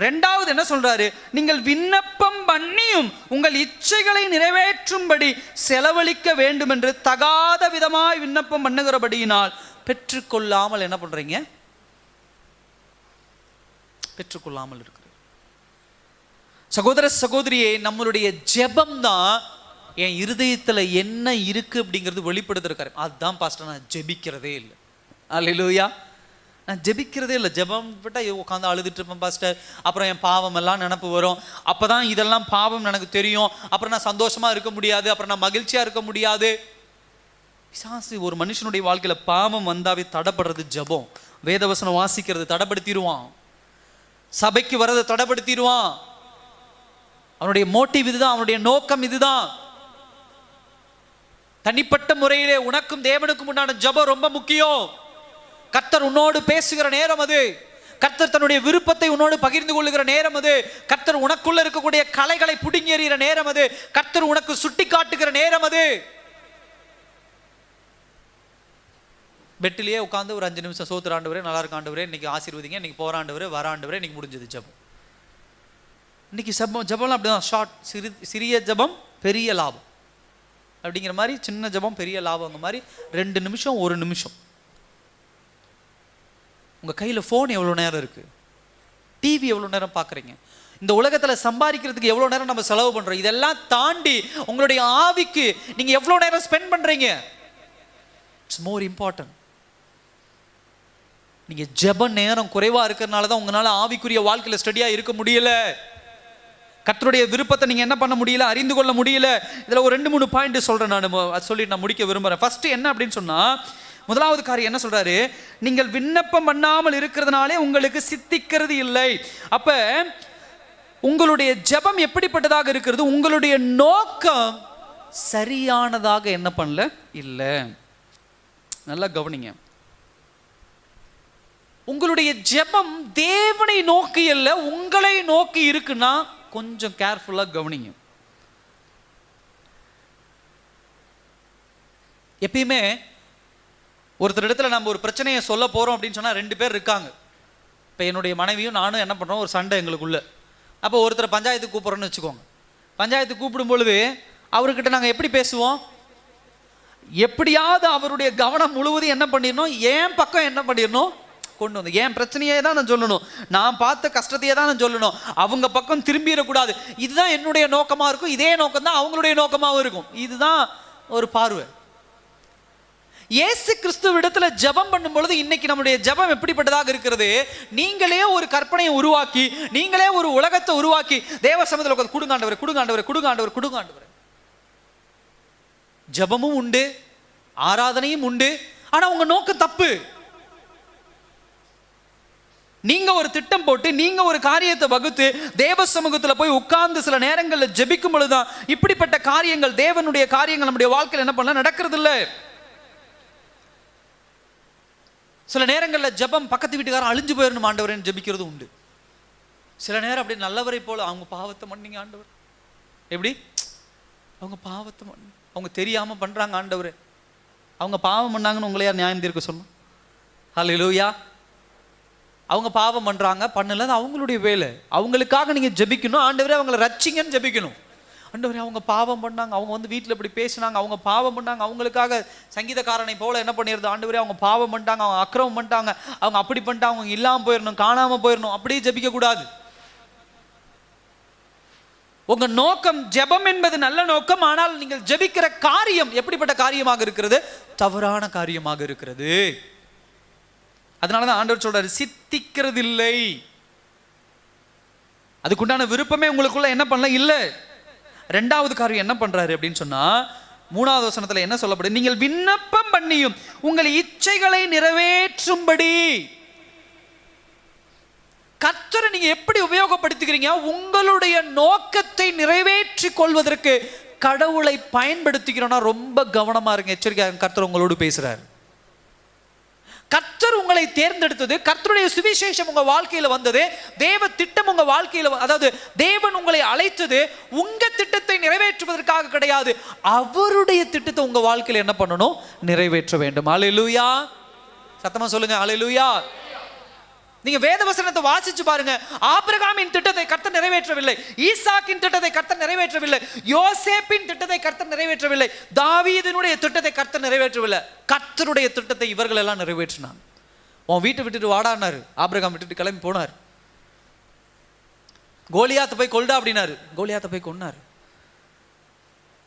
S1: 2வது என்ன சொல்றாரு? நீங்கள் விண்ணப்பம் பண்ணியும் உங்கள் இச்சைகளை நிறைவேற்றும்படி செலவழிக்க வேண்டும் என்று தகாத விதமாய் விண்ணப்பம் பண்ணுகிறபடியினால் பெற்றுக்கொள்ளாமல் என்ன பண்றீங்க? பெற்றுக்கொள்ளாமல் இருக்கிறது. சகோதர சகோதரியே, நம்மளுடைய ஜெபம் தான் என் இருதயத்துல என்ன இருக்கு அப்படிங்கிறது வெளிப்படுத்திருக்காரு. அதுதான் பாஸ்டர் நான் ஜெபிக்கிறதே இல்லை. அல்லேலூயா. நான் ஜெபிக்கிறதே இல்லை. ஜெபம் விட்டா உட்காந்து அழுதுட்டு இருப்பேன் பாஸ்டர். அப்புறம் என் பாவம் எல்லாம் நினப்பு வரும். அப்பதான் இதெல்லாம் பாவம் எனக்கு தெரியும். அப்புறம் நான் சந்தோஷமா இருக்க முடியாது, அப்புறம் நான் மகிழ்ச்சியா இருக்க முடியாது. பிசாசு ஒரு மனுஷனுடைய வாழ்க்கையில பாவம் வந்தாவே தடைப்படுறது ஜெபம். வேதவசனம் வாசிக்கிறது தடைப்படுத்திடுவான், சபைக்கு வரதை தடைப்படுத்திடுவான். அவனுடைய மோட்டிவ் இதுதான், அவனுடைய நோக்கம் இதுதான். தனிப்பட்ட முறையிலே உனக்கும் தேவனுக்கும் உண்டான ஜெபம் ரொம்ப முக்கியம். கர்த்தர் உன்னோடு பேசுகிற நேரம் அது. கர்த்தர் தன்னுடைய விருப்பத்தை உன்னோடு பகிர்ந்து கொள்ளுகிற நேரம் அது. கர்த்தர் உனக்குள்ள இருக்கக்கூடிய கலைகளை புடுங்கி எறிகிற நேரம் அது. கர்த்தர் உனக்கு சுட்டி காட்டுகிற நேரம் அது. பெட்டிலேயே உட்காந்து ஒரு 5 நிமிஷம் சோத்துற ஆண்டவரே, நல்லா இருக்க ஆண்டவரே, இன்னைக்கு ஆசீர்வதிங்க, இன்னைக்கு போற ஆண்டவரே, வர ஆண்டவரே, இன்னைக்கு முடிஞ்சது ஜெபம். இன்னைக்கு ஜெபம்லாம் அப்படிதான், ஷார்ட், சிறிய ஜெபம் பெரிய லாபம் அப்படிங்கிற மாதிரி, சின்ன ஜெபம் பெரிய லாபம் மாதிரி. 2 நிமிஷம் 1 நிமிஷம். உங்க கையில ஃபோன் எவ்வளோ நேரம் இருக்கு, டிவி எவ்வளோ நேரம் பார்க்குறீங்க, இந்த உலகத்தில் சம்பாதிக்கிறதுக்கு எவ்வளோ நேரம் நம்ம செலவு பண்ணுறோம், இதெல்லாம் தாண்டி உங்களுடைய ஆவிக்கு நீங்கள் எவ்வளோ நேரம் ஸ்பெண்ட் பண்ணுறீங்க, இட்ஸ் மோர் இம்பார்ட்டன்ட். நீங்கள் ஜெப நேரம் குறைவாக இருக்கிறதுனால தான் உங்களால் ஆவிக்குரிய வாழ்க்கையில் ஸ்டடியாக இருக்க முடியல. கர்த்தருடைய விருப்பத்தை நீங்கள் என்ன பண்ண முடியல, அறிந்து கொள்ள முடியல. இதில் ஒரு 2-3 பாயிண்ட் சொல்கிறேன், நான் சொல்லிட்டு நான் முடிக்க விரும்புகிறேன். ஃபஸ்ட்டு என்ன அப்படின்னு சொன்னால், முதலாவது காரியம் என்ன சொல்கிறாரு, நீங்கள் விண்ணப்பம் பண்ணாமல் இருக்கிறதுனாலே உங்களுக்கு சித்திக்கிறது இல்லை. அப்போ உங்களுடைய ஜெபம் எப்படிப்பட்டதாக இருக்கிறது, உங்களுடைய நோக்கம் சரியானதாக என்ன பண்ணல இல்லை. நல்லா கவனிங்க, உங்களுடைய ஜெபம் தேவனை நோக்கி இல்லை உங்களை நோக்கி இருக்குன்னா கொஞ்சம் கேர்ஃபுல்லாக கவனிங்க. எப்பயுமே ஒருத்தர் இடத்துல நம்ம ஒரு பிரச்சனையை சொல்ல போகிறோம் அப்படின்னு சொன்னால் 2 பேர் இருக்காங்க. இப்போ என்னுடைய மனைவியும் நானும் என்ன பண்ணுறோம், ஒரு சண்டை எங்களுக்குள்ள. அப்போ ஒருத்தரை பஞ்சாயத்துக்கு கூப்பிட்றோன்னு வச்சுக்கோங்க. பஞ்சாயத்துக்கு கூப்பிடும் பொழுது அவர்கிட்ட நாங்கள் எப்படி பேசுவோம், எப்படியாவது அவருடைய கவனம் முழுவதும் என்ன பண்ணிடணும், என் பக்கம் என்ன பண்ணிடணும் கொண்டு வந்து, என் பிரச்சனையே தான் நான் சொல்லணும், நான் பார்த்த கஷ்டத்தையே தான் நான் சொல்லணும், அவங்க பக்கம் திரும்பிடக்கூடாது. இதுதான் என்னுடைய நோக்கமாக இருக்கும், இதே நோக்கம் தான் அவங்களுடைய நோக்கமாகவும் இருக்கும். இதுதான் ஒரு பார்வை. இயேசு கிறிஸ்துவிடத்துல ஜெபம் பண்ணும் பொழுது இன்னைக்கு நம்முடைய ஜெபம் எப்படிப்பட்டதாக இருக்கிறது, நீங்களே ஒரு கற்பனையை உருவாக்கி, நீங்களே ஒரு உலகத்தை உருவாக்கி தேவ சமூகத்தில் உட்கார்ந்து கொடுங்காண்டவரே கொடுங்காண்டவரே கொடுங்காண்டவர் கொடுங்காண்டவர். ஜெபமும் உண்டு, ஆராதனையும் உண்டு, ஆனா உங்க நோக்கம் தப்பு. நீங்க ஒரு திட்டம் போட்டு, நீங்க ஒரு காரியத்தை வகுத்து தேவ சமூகத்தில் போய் உட்கார்ந்து சில நேரங்களில் ஜெபிக்கும் பொழுதுதான் இப்படிப்பட்ட காரியங்கள், தேவனுடைய காரியங்கள் நம்முடைய வாழ்க்கையில் என்ன பண்ணல நடக்கிறது இல்லை. சில நேரங்களில் ஜெபம் பக்கத்து வீட்டுக்காரன் அழிஞ்சு போயிடணும் ஆண்டவரேன்னு ஜெபிக்கிறது உண்டு. சில நேரம் அப்படி நல்லவரை போல, அவங்க பாவத்தை மன்னிங்க ஆண்டவர், எப்படி அவங்க பாவத்தை அவங்க தெரியாம பண்றாங்க ஆண்டவரே, அவங்க பாவம் பண்ணாங்கன்னு உங்களை யார் நியாயம் தீர்க்க சொல்லணும்? ஹல்லேலூயா. அவங்க பாவம் பண்றாங்க, பண்ணல, அது அவங்களுடைய வேலை. அவங்களுக்காக நீங்க ஜெபிக்கணும், ஆண்டவரே அவங்களை ரட்சிங்கன்னு ஜெபிக்கணும். ஆண்டவரே அவங்க பாவம் பண்ணாங்க, அவங்க வந்து வீட்டில் இப்படி பேசினாங்க, அவங்க பாவம் பண்ணாங்க, அவங்களுக்காக சங்கீதக்காரனை போல என்ன பண்ணிடுது, ஆண்டவரே அவங்க பாவம் பண்ணிட்டாங்க, அவங்க அக்கிரமம் பண்ணிட்டாங்க, அவங்க அப்படி பண்ணிட்டாங்க, அவங்க இல்லாமல் போயிடணும், காணாமல் போயிடணும், அப்படியே ஜெபிக்க கூடாது. உங்க நோக்கம் ஜெபம் என்பது நல்ல நோக்கம், ஆனால் நீங்கள் ஜெபிக்கிற காரியம் எப்படிப்பட்ட காரியமாக இருக்கிறது, தவறான காரியமாக இருக்கிறது. அதனாலதான் ஆண்டவர் சொல்றாரு, சித்திக்கிறது இல்லை. அதுக்குண்டான விருப்பமே உங்களுக்குள்ள என்ன பண்ணல இல்லை. 2வது காரியம் என்ன பண்றாரு அப்படின்னு சொன்னா, 3வது வசனத்துல என்ன சொல்லப்படுது, நீங்கள் விண்ணப்பம் பண்ணியும் உங்கள் இச்சைகளை நிறைவேற்றும்படி. கர்த்தரை நீங்க எப்படி உபயோகப்படுத்துகிறீங்க, உங்களுடைய நோக்கத்தை நிறைவேற்றி கொள்வதற்கு கடவுளை பயன்படுத்திக்கிறோம்னா ரொம்ப கவனமா இருங்க, எச்சரிக்கையாக. கர்த்தர் உங்களோடு பேசுறாரு. கர்த்தர் உங்களை தேர்ந்தெடுத்தது, கர்த்தருடைய சுவிசேஷம் உங்க வாழ்க்கையில வந்தது, தேவ திட்டம் உங்க வாழ்க்கையில, அதாவது தேவன் உங்களை அழைத்தது உங்க திட்டத்தை நிறைவேற்றுவதற்காக கிடையாது, அவருடைய திட்டத்தை உங்க வாழ்க்கையில என்ன பண்ணணும், நிறைவேற்ற வேண்டும். அல்லேலூயா. சத்தமா சொல்லுங்க அல்லேலூயா. நீங்க வேத வசனத்தை வாசிச்சு பாருங்க. ஆபிரகாமின் திட்டத்தை கர்த்தர் நிறைவேற்றவில்லை, ஈசாக்கின் திட்டத்தை கர்த்தர் நிறைவேற்றவில்லை, யோசேப்பின் திட்டத்தை கர்த்தர் நிறைவேற்றவில்லை, தாவீதினுடைய திட்டத்தை கர்த்தர் நிறைவேற்றவில்லை. கர்த்தருடைய திட்டத்தை இவர்கள் எல்லாம் நிறைவேற்றினாங்க. உன் வீட்டை விட்டுட்டு வாடானாரு, ஆபிரகாம் விட்டுட்டு கிளம்பி போனார். கோலியாத்தை போய் கொல்டா அப்படின்னாரு, கோலியாத்தை போய் கொன்னாரு.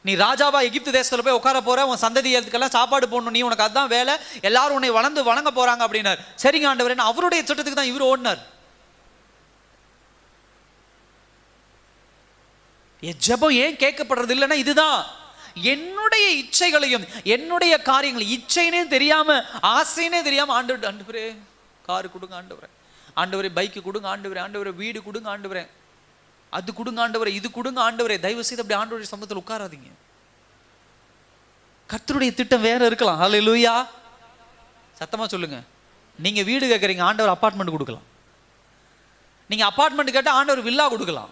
S1: நீ ராஜாவா எகிப்து தேசத்துல போய் உட்கார போற, உன் சந்ததியெல்லாம் சாப்பாடு போடணும், நீ உனக்கு அதுதான் வேலை, எல்லாரும் உன்னை வணங்க போறாங்க அப்படின்னாரு. சரிங்க ஆண்டவரே, அவருடைய திட்டத்துக்கு தான் இவர் ஓடினார். ஜெபம் ஏன் கேட்கப்படுறது இல்லைன்னா இதுதான், என்னுடைய இச்சைகளையும் என்னுடைய காரியங்களையும், இச்சைனே தெரியாம ஆசைனே தெரியாம, ஆண்டவரே காரு கொடுங்க ஆண்டவரே, ஆண்டவரே பைக்கு கொடுங்க ஆண்டவரே, ஆண்டவரே வீடு கொடுங்க ஆண்டவரே, அது கொடுங்க ஆண்டவரே, இது கொடுங்க ஆண்டவரே. தயவு செய்து அப்படி ஆண்டவருடைய சமூகத்தில் உட்காராதீங்க. கர்த்தருடைய திட்டம் வேற இருக்கலாம். ஹல்லேலூயா. சத்தமா சொல்லுங்க. நீங்க வீடு கேட்குறீங்க, ஆண்டவர் அபார்ட்மெண்ட் கொடுக்கலாம். நீங்க அபார்ட்மெண்ட் கேட்டால் ஆண்டவர் வில்லா கொடுக்கலாம்.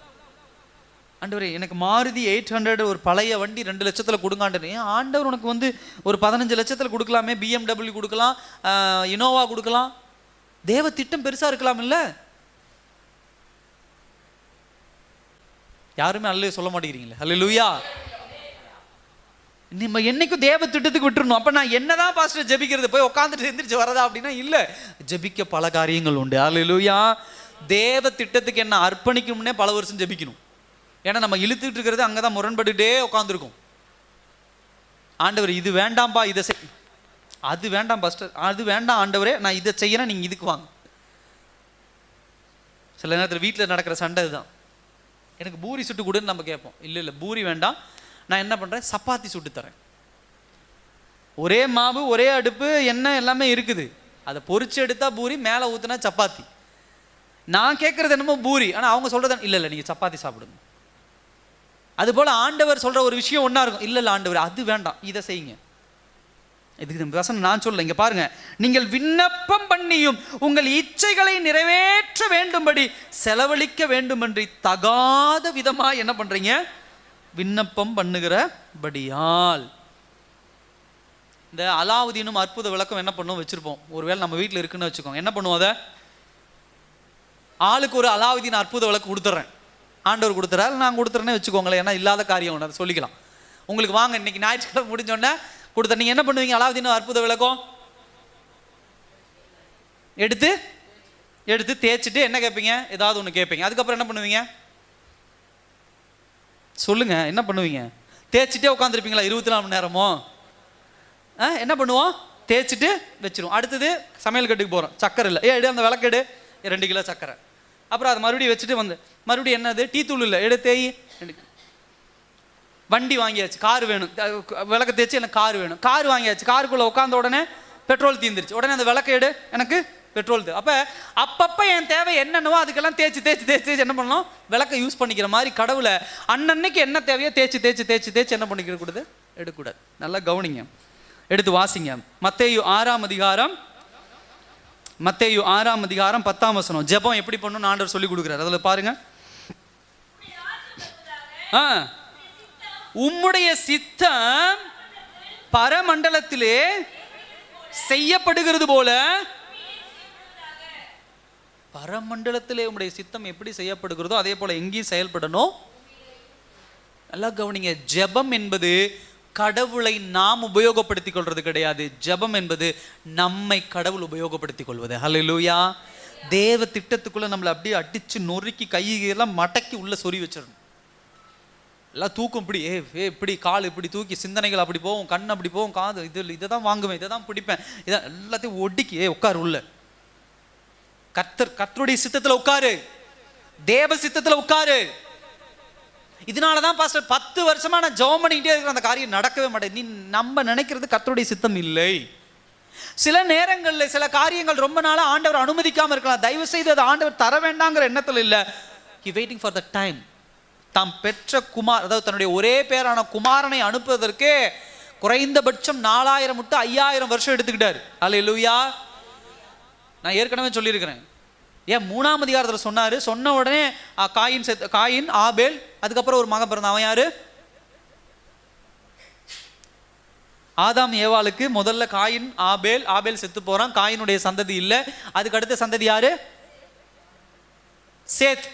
S1: ஆண்டவரே எனக்கு மாருதி 800 ஒரு பழைய வண்டி 2 லட்சத்தில் கொடுங்காண்டனே. ஆண்டவர் உனக்கு வந்து ஒரு 15 லட்சத்தில் கொடுக்கலாமே, BMW கொடுக்கலாம், இனோவா கொடுக்கலாம். தேவ திட்டம் பெருசா இருக்கலாம் இல்ல? யாருமே அல்லேலூயா சொல்ல மாட்டேங்கிறீங்களே. அல்லேலூயா. நம்ம என்னைக்கும் தேவ திட்டத்துக்கு விட்டுறணும். அப்ப நான் என்னதான் பாஸ்டர் ஜெபிக்கிறது, போய் உட்காந்துட்டு எந்திரிச்சு வரதா அப்படின்னா இல்ல, ஜெபிக்க பல காரியங்கள் உண்டு. அல்லேலூயா. தேவ திட்டத்துக்கு என்ன அர்ப்பணிக்கணும்னே பல வருஷம் ஜெபிக்கணும். ஏன்னா நம்ம இழுத்துட்டு இருக்கிறது அங்கதான் முரண்பட்டுட்டே உட்காந்துருக்கும். ஆண்டவர் இது வேண்டாம்பா, இதை செய், அது வேண்டாம் பாஸ்டர், அது வேண்டாம் ஆண்டவரே, நான் இதை செய்யறேன், நீங்க இதுக்கு வாங்க. சில நேரத்தில் வீட்டில் நடக்கிற சண்டை இதுதான். எனக்கு பூரி சுட்டு கொடுன்னு நம்ம கேட்போம். இல்லை பூரி வேண்டாம், நான் என்ன பண்ணுறேன், சப்பாத்தி சுட்டு தரேன். ஒரே மாவு, ஒரே அடுப்பு, எண்ணெய் எல்லாமே இருக்குது. அதை பொரிச்சு எடுத்தா பூரி, மேலே ஊற்றுனா சப்பாத்தி. நான் கேட்குறது என்னமோ பூரி, ஆனால் அவங்க சொல்கிறது இல்லை நீங்கள் சப்பாத்தி சாப்பிடுங்க. அதுபோல் ஆண்டவர் சொல்கிற ஒரு விஷயம் ஒன்றா இருக்கும். இல்லை ஆண்டவர் அது வேண்டாம், இதை செய்யுங்க. இதுக்கு வசனம் நான் சொல்ல, இங்கே பாருங்க, நீங்கள் விண்ணப்பம் பண்ணியும் உங்கள் இச்சைகளை நிறைவேற்ற வேண்டும்படி செலவழிக்க வேண்டுமென்று தகாத விதமாக என்ன பண்ணுறீங்க, விண்ணப்பம் பண்ணுகிறபடியால். இந்த அலாவுதீனும் அற்புத விளக்கம் என்ன பண்ணுவோம் வச்சுருப்போம். ஒருவேளை நம்ம வீட்டில் இருக்குன்னு வச்சுக்கோங்க. என்ன பண்ணுவோம், அதை ஆளுக்கு ஒரு அலாவுதீன் அற்புத விளக்கு கொடுத்துட்றேன், ஆண்டவர் கொடுத்துறாரு, நான் கொடுத்துறேன்னே வச்சுக்கோங்களேன். ஏன்னா இல்லாத காரியம் ஒன்று, அதை சொல்லிக்கலாம். உங்களுக்கு வாங்க இன்னைக்கு ஞாயிற்றுக்கிழமை முடிஞ்சோடனே கொடுத்த, நீங்கள் என்ன பண்ணுவீங்க, அலாவுதீன் அற்புத விளக்கம் எடுத்து எடுத்து தேய்ச்சிட்டு என்ன கேட்பீங்க, ஏதாவது ஒன்று கேட்பீங்க. அதுக்கப்புறம் என்ன பண்ணுவீங்க சொல்லுங்க, என்ன பண்ணுவீங்க, தேய்ச்சிட்டே உட்காந்துருப்பீங்களா 24 மணி நேரமோ? என்ன பண்ணுவோம், தேய்ச்சிட்டு வச்சிருவோம். அடுத்தது சமையல் கட்டுக்கு போகிறோம், சக்கரை இல்லை, எடு அந்த விளக்கு எடு, 2 கிலோ சக்கரை. அப்புறம் அதை மறுபடியும் வச்சுட்டு வந்து மறுபடியும் என்னது, டீ தூள் இல்லை, எடு தேய். வண்டி வாங்கியாச்சு, கார் வேணும், விளக்க தேய்ச்சி எனக்கு கார் வேணும், கார் வாங்கியாச்சு, காருக்குள்ளே உட்காந்த உடனே பெட்ரோல் தீர்ந்துருச்சு, உடனே அந்த விளக்க எடு, எனக்கு பெட்ரோல் தேவை. அப்பப்போ என் தேவை என்னென்னவோ அதுக்கெல்லாம் தேய்ச்சி தேய்ச்சி தேய்ச்சி என்ன பண்ணணும், விளக்க யூஸ் பண்ணிக்கிற மாதிரி கடவுளை அன்னன்னைக்கு என்ன தேவையோ தேய்ச்சி தேய்ச்சி தேய்ச்சி தேய்ச்சி என்ன பண்ணிக்கிற கூடாது, எடுக்கக்கூடாது. நல்லா கவனிங்க, எடுத்து வாசிங்க. மத்தேயு 6ஆம் அதிகாரம், மத்தேயு 6ஆம் அதிகாரம் 10ஆம் வசனம். ஜெபம் எப்படி பண்ணணும்னு ஆண்டவர் சொல்லி கொடுக்குறாரு. அதில் பாருங்க, உம்முடைய சித்தம் பரமண்டலத்திலே செய்யப்படுகிறது போல, பரமண்டலத்திலே உம்முடைய சித்தம் எப்படி செய்யப்படுகிறதோ அதே போல எங்கேயும் செயல்படணும். நல்லா கவனிங்க, ஜெபம் என்பது கடவுளை நாம் உபயோகப்படுத்திக் கொள்வது கிடையாது. ஜெபம் என்பது நம்மை கடவுள் உபயோகப்படுத்திக் கொள்வது. ஹல்லேலூயா. தேவ திட்டத்துக்குள்ள நம்மளை அப்படியே அடிச்சு நொறுக்கி கையெல்லாம் மடக்கி உள்ள சொறி வச்சிடணும். எல்லாம் தூக்கும், இப்படி இப்படி கால் இப்படி தூக்கி, சிந்தனைகள் அப்படி போகும், கண் அப்படி போகும், காது இதை தான் வாங்குவேன், இதை தான் பிடிப்பேன், இதான் எல்லாத்தையும் ஒடுக்கி உட்காரு உள்ள. கர்த்தருடைய சித்தத்தில் உட்காரு, தேவ சித்தத்தில் உட்காரு. இதனாலதான் பாஸ்டர் 10 வருஷமா நான் ஜெபம் பண்ணிக்கிட்டே இருக்கிற அந்த காரியம் நடக்கவே மாட்டேன். நீ நம்ம நினைக்கிறது கர்த்தருடைய சித்தம் இல்லை. சில நேரங்களில் சில காரியங்கள் ரொம்ப நாளா ஆண்டவர் அனுமதிக்காம இருக்கலாம். தயவு செய்து அது ஆண்டவர் தர வேண்டாங்கிற எண்ணத்தில் இல்லை. He waiting for the time. தாம் பெற்ற குமார், அதாவது தன்னுடைய ஒரே பேரான குமாரனை அனுப்புவதற்கே குறைந்தபட்சம் 4000 to 5000 வருஷம் எடுத்துக்கிட்டார். அல்லேலூயா. நான் ஏற்கனவே சொல்லியிருக்கிறேன். ஏன் 3ஆம் அதிகாரத்தில் சொன்னாரு, சொன்ன உடனே காயின் ஆபேல், அதுக்கப்புறம் ஒரு மகன் பிறந்த, அவன் யாரு, ஆதாம் ஏவாளுக்கு முதல்ல காயின் ஆபேல், ஆபேல் செத்து போறான், காயினுடைய சந்ததி இல்லை. அதுக்கு அடுத்த சந்ததி யாரு, சேத்.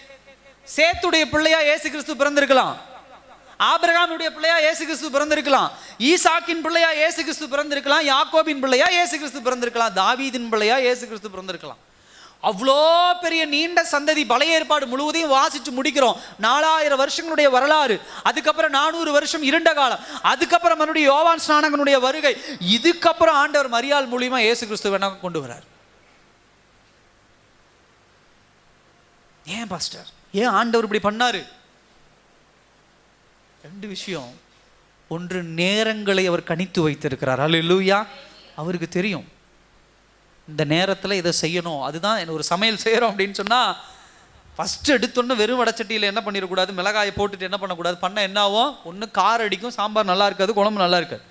S1: சேத்துடைய பிள்ளையா இயேசு கிறிஸ்து பிறந்திருக்கலாம், ஆபிரகாமுடைய பிள்ளையா இயேசு கிறிஸ்து பிறந்திருக்கலாம், ஈசாக்கின் பிள்ளையா இயேசு கிறிஸ்து பிறந்திருக்கலாம், யாக்கோபின் பிள்ளையா இயேசு கிறிஸ்து பிறந்திருக்கலாம், தாவீதின் பிள்ளையா இயேசு கிறிஸ்து பிறந்திருக்கலாம். அவ்வளோ பெரிய நீண்ட சந்ததி. பழைய ஏற்பாடு முழுவதையும் வாசிச்சு முடிக்கிறோம். 4000 வருஷங்களுடைய வரலாறு, அதுக்கப்புறம் 400 வருஷம் இருண்ட காலம், அதுக்கப்புறம் மறுபடியும் யோவான் ஸ்நானகனுடைய வருகை, இதுக்கப்புறம் ஆண்டவர் மரியாள் மூலியமா இயேசு கிறிஸ்து வேணா கொண்டு வரார். ஏன் பாஸ்டர், ஏன் ஆண்டவர் இப்படி பண்ணாரு? 2 விஷயம். ஒன்று, நேரங்களை அவர் கணித்து வைத்திருக்கிறார். அல்லேலூயா. அவருக்கு தெரியும் இந்த நேரத்தில் இதை செய்யணும். அதுதான் ஒரு சமையல் செய்கிறோம் அப்படின்னு சொன்னால் ஃபஸ்ட்டு எடுத்தோன்னு வெறும் வடச்சட்டியில் என்ன பண்ணிடக்கூடாது, மிளகாயை போட்டுட்டு என்ன பண்ணக்கூடாது, பண்ண என்ன ஆகும், ஒன்று கார் அடிக்கும், சாம்பார் நல்லா இருக்காது, குழம்பு நல்லா இருக்காது.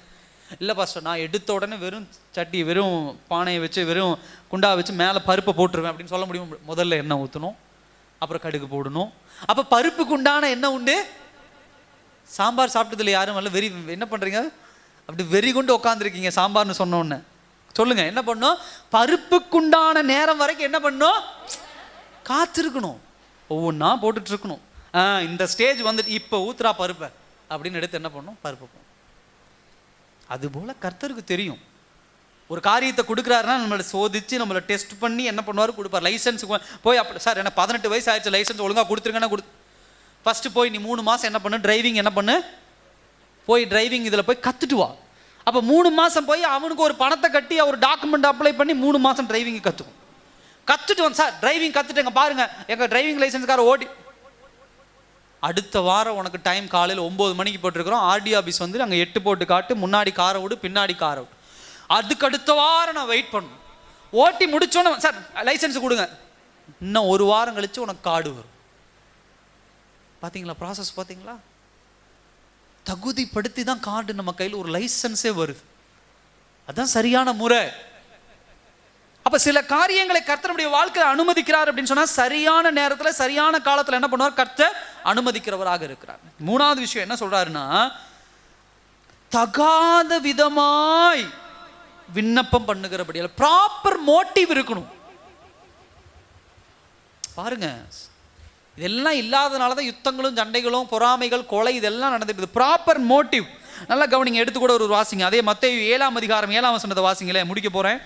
S1: இல்லை பாஸ்டர், நான் எடுத்த உடனே வெறும் சட்டி, வெறும் பானையை வச்சு, வெறும் குண்டா வச்சு மேலே பருப்பை போட்டுருவேன் அப்படின்னு சொல்ல முடியும். முதல்ல எண்ணெய் ஊற்றணும், அப்புறம் கடுகு போடணும். அப்போ பருப்புக்கு உண்டான எண்ணெய் உண்டு, சாம்பார் சாப்பிட்டதில்ல யாரும் வரல, வெறி என்ன பண்ணுறீங்க அப்படி வெறி கொண்டு உட்காந்துருக்கீங்க சாம்பார்னு சொன்னோன்னு. சொல்லுங்க என்ன பண்ணும்? பருப்புக்குண்டான நேரம் வரைக்கும் என்ன பண்ணும்? காத்திருக்கணும், ஒவ்வொன்றா போட்டுட்டு இருக்கணும். இந்த ஸ்டேஜ் வந்துட்டு இப்போ ஊத்துறா பருப்பை அப்படின்னு எடுத்து என்ன பண்ணும்? பருப்பு. அதுபோல் கர்த்தருக்கு தெரியும், ஒரு காரியத்தை கொடுக்குறாருன்னா நம்மளை சோதிச்சு நம்மளை டெஸ்ட் பண்ணி என்ன பண்ணுவார்? கொடுப்பார். லைசன்ஸுக்கு போய் அப்படி சார் எனக்கு 18 வயசு ஆயிடுச்சு, லைசன்ஸ் ஒழுங்காக கொடுத்துருங்கன்னா ஃபஸ்ட்டு போய் நீ 3 மாதம் என்ன பண்ணு? டிரைவிங் என்ன பண்ணு? போய் டிரைவிங் இதில் போய் கற்றுட்டு வா. அப்போ 3 மாதம் போய் அவனுக்கு ஒரு பணத்தை கட்டி ஒரு டாக்குமெண்ட் அப்ளை பண்ணி 3 மாதம் டிரைவிங் கற்றுக்கும். கற்றுட்டு வந்து சார் டிரைவிங் கற்றுட்டுங்க பாருங்கள் எங்கள் டிரைவிங் லைசன்ஸ்கார ஓட்டி. அடுத்த வாரம் உனக்கு டைம் காலையில் 9 மணிக்கு போட்டிருக்கிறோம், ஆர்டி ஆஃபீஸ் வந்து அங்கே 8 போட்டு காட்டு, முன்னாடி காரை விடு பின்னாடி காரை விடு. அதுக்கு அடுத்த வாரம் நான் வெயிட் பண்ணணும். ஓட்டி முடிச்சோன்னு சார் லைசன்ஸ் கொடுங்க, இன்னும் 1 வாரம் கழிச்சு உனக்கு கார்டு வரும். பார்த்தீங்களா ப்ராசஸ்? பார்த்தீங்களா? தகுதிப்படுத்தி தான் கார்டு நம்ம கையில் ஒரு லைசன்ஸே வருது. அதுதான் சரியான முறை. அப்ப சில காரியங்களை கர்த்தருடைய வாழ்க்கையில் அனுமதிக்கிறார் அப்படின்னு சொன்னா சரியான நேரத்தில் சரியான காலத்தில் என்ன பண்ணுவார்? கர்த்தர் அனுமதிக்கிறவராக இருக்கிறார். 3வது விஷயம் என்ன சொல்றாருன்னா, தகாத விதமாய் விண்ணப்பம் பண்ணுகிறபடியால் ப்ராப்பர் மோட்டிவ் இருக்கணும். பாருங்க, இதெல்லாம் இல்லாதனால தான் யுத்தங்களும் சண்டைகளும் பொறாமைகள் கொலை இதெல்லாம் நடந்துட்டு. ப்ராப்பர் மோட்டிவ் நல்லா கவனிங்க. எடுத்து கூட ஒரு வாசிங்க, அதே மத்தேயு 7ஆம் அதிகாரம் 7ஆம் வசனத்தை வாசிங்களே, முடிக்க போறேன்.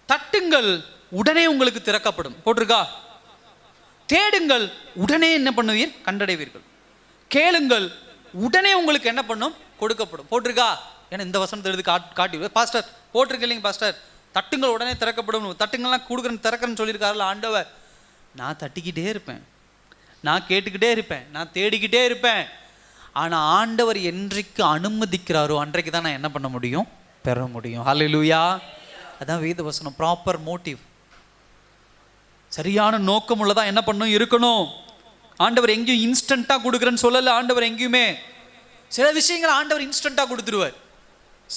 S1: தட்டுங்கள் உடனே உங்களுக்கு திறக்கப்படும் போட்டிருக்கா. தேடுங்கள் உடனே என்ன பண்ணுவீர்? கண்டடைவீர்கள். கேளுங்கள் உடனே உங்களுக்கு என்ன பண்ணும்? கொடுக்கப்படும் போட்டிருக்கா. ஏன்னா இந்த வசனத்தை எடுத்து காட்டி பாஸ்டர் போட்டிருக்க இல்லைங்க பாஸ்டர், தட்டுங்கள் உடனே திறக்கப்படும். தட்டுங்கள்லாம் கொடுக்குறேன்னு திறக்கிறேன்னு சொல்லியிருக்காருல்ல ஆண்டவர். நான் தட்டிக்கிட்டே இருப்பேன், நான் கேட்டுக்கிட்டே இருப்பேன், நான் தேடிக்கிட்டே இருப்பேன். ஆனால் ஆண்டவர் என்றைக்கு அனுமதிக்கிறாரோ அன்றைக்கு தான் நான் என்ன பண்ண முடியும்? பெற முடியும். ஹல்லேலூயா. அதான் வேத வசனம். ப்ராப்பர் மோட்டிவ், சரியான நோக்கம் உள்ளதா என்ன பண்ணும்? இருக்கணும். ஆண்டவர் எங்கேயும் இன்ஸ்டண்ட்டாக கொடுக்குறேன்னு சொல்லலை. ஆண்டவர் எங்கேயுமே சில விஷயங்கள் ஆண்டவர் இன்ஸ்டண்ட்டாக கொடுத்துருவார்.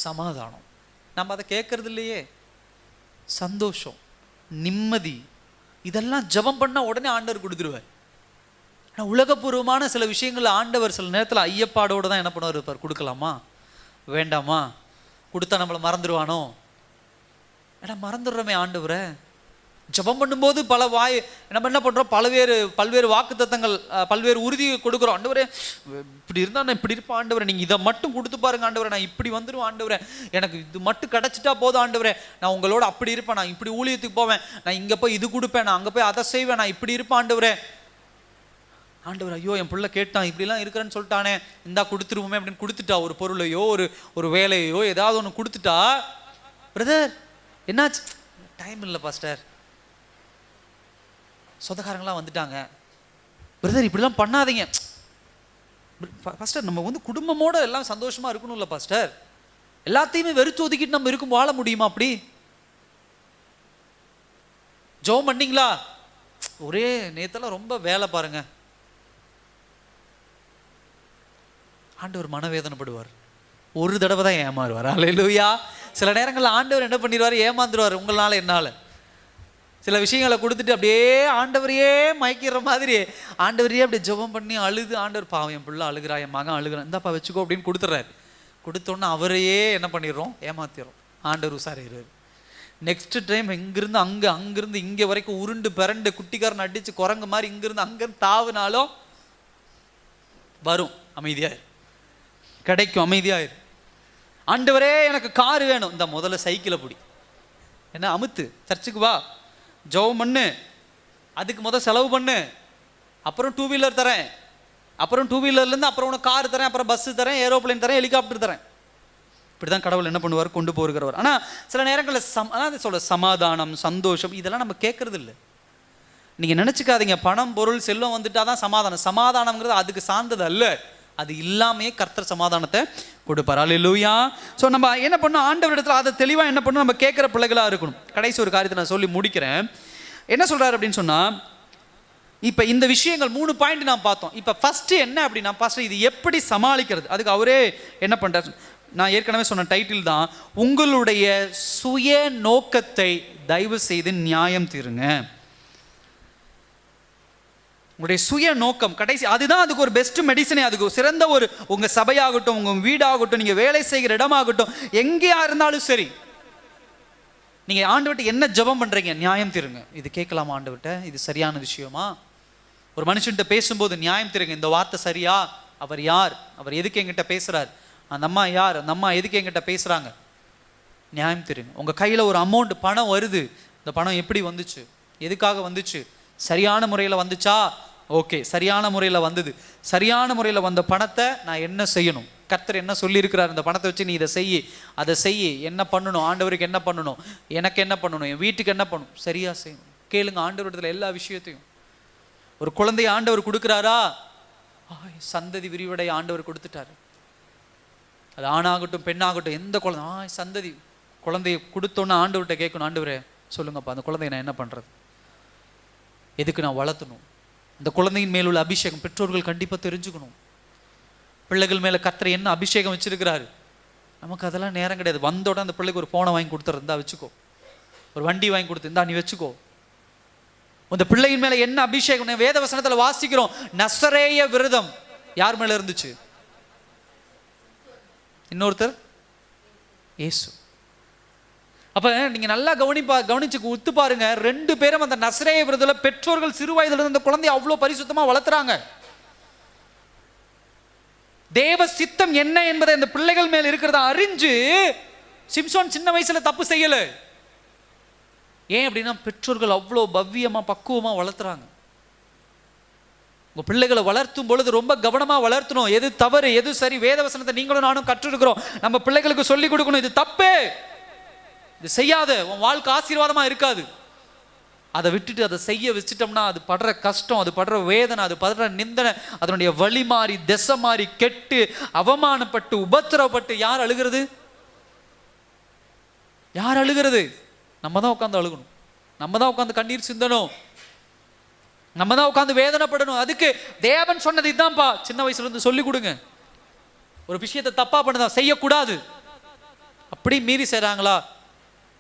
S1: சமாதானம் நம்ம அதை கேட்கறது இல்லையே. சந்தோஷம், நிம்மதி, இதெல்லாம் ஜெபம் பண்ணால் உடனே ஆண்டவர் கொடுத்துருவார். ஆனால் உலகப்பூர்வமான சில விஷயங்கள் ஆண்டவர் சில நேரத்தில் ஐயப்பாடோடு தான் என்ன பண்ணுவார் இருப்பார். கொடுக்கலாமா வேண்டாமா, கொடுத்தா நம்மளை மறந்துடுவானோ. ஏன்னா மறந்துடுறோமே ஆண்டவரை. ஜெபம் பண்ணும்போது பல நம்ம என்ன பண்ணுறோம்? பல்வேறு வாக்குத்தத்தங்கள், பல்வேறு உறுதி கொடுக்குறோம். ஆண்டவரே இப்படி இருந்தால் நான் இப்படி இருப்பேன் ஆண்டவரே, நீங்கள் இதை மட்டும் கொடுத்து பாருங்க ஆண்டவரே, நான் இப்படி வந்துடுவேன் ஆண்டவரே, எனக்கு இது மட்டும் கிடச்சிட்டா போதும் ஆண்டவரே, நான் உங்களோட அப்படி இருப்பேன், நான் இப்படி ஊழியத்துக்கு போவேன், நான் இங்கே போய் இது கொடுப்பேன், நான் அங்கே போய் அதை செய்வேன், நான் இப்படி இருப்பேன் ஆண்டவரே. ஆண்டவர் ஐயோ என் பிள்ளை கேட்டான் இப்படிலாம் இருக்கிறேன்னு சொல்லிட்டானே, இந்தா கொடுத்துருவோமே அப்படின்னு கொடுத்துட்டா. ஒரு பொருளையோ ஒரு வேலையோ ஏதாவது ஒன்று கொடுத்துட்டா, பிரதர் என்னாச்சு? டைம் இல்லை பாஸ்டர், சொந்தக்காரங்களாம் வந்துட்டாங்க, பிரதர் இப்படிலாம் பண்ணாதீங்க. பாஸ்டர் நம்ம வந்து குடும்பமோட எல்லாம் சந்தோஷமாக இருக்கணும்ல பாஸ்டர், எல்லாத்தையுமே வெறுத்து ஒதுக்கிட்டு நம்ம இருக்கும் வாழ முடியுமா? அப்படி ஜெபம் பண்ணீங்களா? ஒரே நேத்தெல்லாம் ரொம்ப வேலை பாருங்க. ஆண்டவர் மனவேதனைப்படுவார். ஒரு தடவை தான் ஏமாறுவார். அல்லேலூயா. சில நேரங்களில் ஆண்டவர் என்ன பண்ணிடுவார்? ஏமாந்துருவார். உங்களால் என்னால் சில விஷயங்களை கொடுத்துட்டு அப்படியே ஆண்டவரையே மயக்கிற மாதிரி ஆண்டவரையே அப்படியே ஜெபம் பண்ணி அழுது, ஆண்டவர் பாவம் என் பிள்ளை அழுகிறா, என் மகன் அழுகிறான், இந்தாப்பா வச்சுக்கோ அப்படின்னு கொடுத்துட்றாரு. கொடுத்தோன்னே அவரையே என்ன பண்ணிடுறோம்? ஏமாத்திடுறோம். ஆண்டவர் உசாரிடுறாரு. நெக்ஸ்ட் டைம் இங்கிருந்து அங்கிருந்து இங்கே வரைக்கும் உருண்டு பிறண்டு குட்டிக்காரன் அடித்து குரங்கு மாதிரி இங்கிருந்து அங்கேருந்து தாவுனாலும் வரும், அமைதியாயிரு, கிடைக்கும், அமைதியாயிரு. ஆண்டவரே எனக்கு காரு வேணும், இந்த முதல்ல சைக்கிளை பிடி, என்ன அமுத்து, சர்ச்சுக்கு வா, ஜெபம் பண்ணு, அதுக்கு முதல் செலவு பண்ணு, அப்புறம் 2 வீலர் தரேன், அப்புறம் 2 வீலர்லேருந்து அப்புறம் உனக்கு கார் தரேன், அப்புறம் பஸ்ஸு தரேன், ஏரோப்ளைன் தரேன், ஹெலிகாப்டர் தரேன். இப்படி தான் கடவுள் என்ன பண்ணுவார்? கொண்டு போகிறவர். ஆனால் சில நேரங்களில் சமாதானம், சந்தோஷம் இதெல்லாம் நம்ம கேட்கறது இல்லை. நீங்கள் நினச்சிக்காதீங்க பணம் பொருள் செல்வம் வந்துட்டா தான் சமாதானம். சமாதானம்ங்கிறது அதுக்கு சார்ந்தது அல்ல. அது இல்லாமையே கர்த்தர் சமாதானத்தை கொடுப்பார். அல்லேலூயா. ஸோ நம்ம என்ன பண்ணணும்? ஆண்டவர் இடத்துல அதை தெளிவாக என்ன பண்ணணும்? நம்ம கேட்குற பிள்ளைகளாக இருக்கணும். கடைசி ஒரு காரியத்தை நான் சொல்லி முடிக்கிறேன். என்ன சொல்கிறார் அப்படின்னு சொன்னால், இப்போ இந்த விஷயங்கள் 3 பாயிண்ட் நான் பார்த்தோம். இப்போ ஃபஸ்ட்டு என்ன அப்படின்னா, ஃபஸ்ட்டு இது எப்படி சமாளிக்கிறது, அதுக்கு அவரே என்ன பண்ணுறாரு? நான் ஏற்கனவே சொன்ன டைட்டில் தான், உங்களுடைய சுய நோக்கத்தை தயவு செய்து நியாயம் தீருங்க. உங்களுடைய சுய நோக்கம் கடைசி அதுதான் அதுக்கு ஒரு பெஸ்ட் மெடிசனே. அதுக்கு சிறந்த ஒரு, உங்க சபையாகட்டும், உங்க வீடாகட்டும், நீங்க வேலை செய்கிற இடமாகட்டும், எங்கேயா இருந்தாலும் சரி, நீங்க ஆண்டவர்கிட்ட என்ன ஜெபம் பண்றீங்க? நியாயம் தீருங்க. இது கேட்கலாமா ஆண்டவர்கிட்ட? இது சரியான விஷயமா? ஒரு மனுஷன்கிட்ட பேசும்போது நியாயம் தீருங்க. இந்த வார்த்தை சரியா? அவர் யார்? அவர் எதுக்கு என்கிட்ட பேசுறார்? அந்த அம்மா யார்? அந்த அம்மா எதுக்கு என்கிட்ட பேசுறாங்க? நியாயம் தீருங்க. உங்க கையில ஒரு அமௌண்ட் பணம் வருது, இந்த பணம் எப்படி வந்துச்சு? எதுக்காக வந்துச்சு? சரியான முறையில் வந்துச்சா? ஓகே, சரியான முறையில் வந்தது. சரியான முறையில் வந்த பணத்தை நான் என்ன செய்யணும்? கர்த்தர் என்ன சொல்லியிருக்கிறார்? இந்த பணத்தை வச்சு நீ இதை செய்யி, அதை செய்யி, என்ன பண்ணணும்? ஆண்டவருக்கு என்ன பண்ணணும்? எனக்கு என்ன பண்ணணும்? என் வீட்டுக்கு என்ன பண்ணணும்? சரியா செய்யணும். கேளுங்க ஆண்டவரிடத்துல எல்லா விஷயத்தையும். ஒரு குழந்தைய ஆண்டவர் கொடுக்குறாரா? சந்ததி விரிவடை ஆண்டவர் கொடுத்துட்டாரு. அது ஆணாகட்டும் பெண்ணாகட்டும், எந்த குழந்தை சந்ததி குழந்தைய கொடுத்தோன்னு ஆண்டவர்கிட்ட கேட்கணும், ஆண்டவரே சொல்லுங்கப்பா, அந்த குழந்தைய நான் என்ன பண்ணுறது? எதுக்கு நான் வளர்த்தணும்? அந்த குழந்தையின் மேலுள்ள அபிஷேகம் பெற்றோர்கள் கண்டிப்பாக தெரிஞ்சுக்கணும். பிள்ளைகள் மேலே கர்த்தர் என்ன அபிஷேகம் வச்சிருக்கிறாரு. நமக்கு அதெல்லாம் நேரம் கிடையாது. வந்தோட அந்த பிள்ளைக்கு ஒரு ஃபோனை வாங்கி கொடுத்துருந்தா வச்சுக்கோ, ஒரு வண்டி வாங்கி கொடுத்துருந்தா நீ வச்சுக்கோ. அந்த பிள்ளையின் மேலே என்ன அபிஷேகம்? வேத வசனத்தில் வாசிக்கிறோம், நசரேய விரதம் யார் மேலே இருந்துச்சு? இன்னொருத்தர் இயேசு. அப்ப நீங்க நல்லா கவனிச்சு உத்து பாருங்க. 2 பேரும் அந்த நசரேய விரதத்தில் பெற்றோர்கள் சிறு வயதுல இருந்து அந்த குழந்தைய அவ்வளோ பரிசுத்தமா வளர்த்துறாங்க. தேவ சித்தம் என்ன என்பதை அந்த பிள்ளைகள் மேல் இருக்கிறத அறிஞ்சு சிம்சோன் சின்ன வயசுல தப்பு செய்யல. ஏன் அப்படின்னா பெற்றோர்கள் அவ்வளோ பவ்யமா பக்குவமா வளர்த்துறாங்க. உங்க பிள்ளைகளை வளர்த்தும் பொழுது ரொம்ப கவனமா வளர்த்தணும். எது தவறு எது சரி, வேத வசனத்தை நீங்களும் நானும் கற்றுருக்கிறோம். நம்ம பிள்ளைகளுக்கு சொல்லி கொடுக்கணும், இது தப்பு, இது செய்யாத, உன் வாழ்க்கை ஆசீர்வாதமா இருக்காது. அதை விட்டுட்டு அதை செய்ய வச்சுட்டோம்னா அது படுற கஷ்டம், அது படுற வேதனை, அது படுற நிந்தனை, அதனுடைய வழி மாறி திசை மாறி கெட்டு அவமானப்பட்டு உபத்திரப்பட்டு யார் அழுகிறது? யார் அழுகிறது? நம்ம தான் உட்காந்து அழுகணும், நம்ம தான் உட்காந்து கண்ணீர் சிந்தணும், நம்ம தான் உட்காந்து வேதனைப்படணும். அதுக்கு தேவன் சொன்னது இதுதான்ப்பா, சின்ன வயசுல இருந்து சொல்லி கொடுங்க. ஒரு விஷயத்தை தப்பா பண்ணுதா செய்யக்கூடாது, அப்படி மீறி செய்றாங்களா,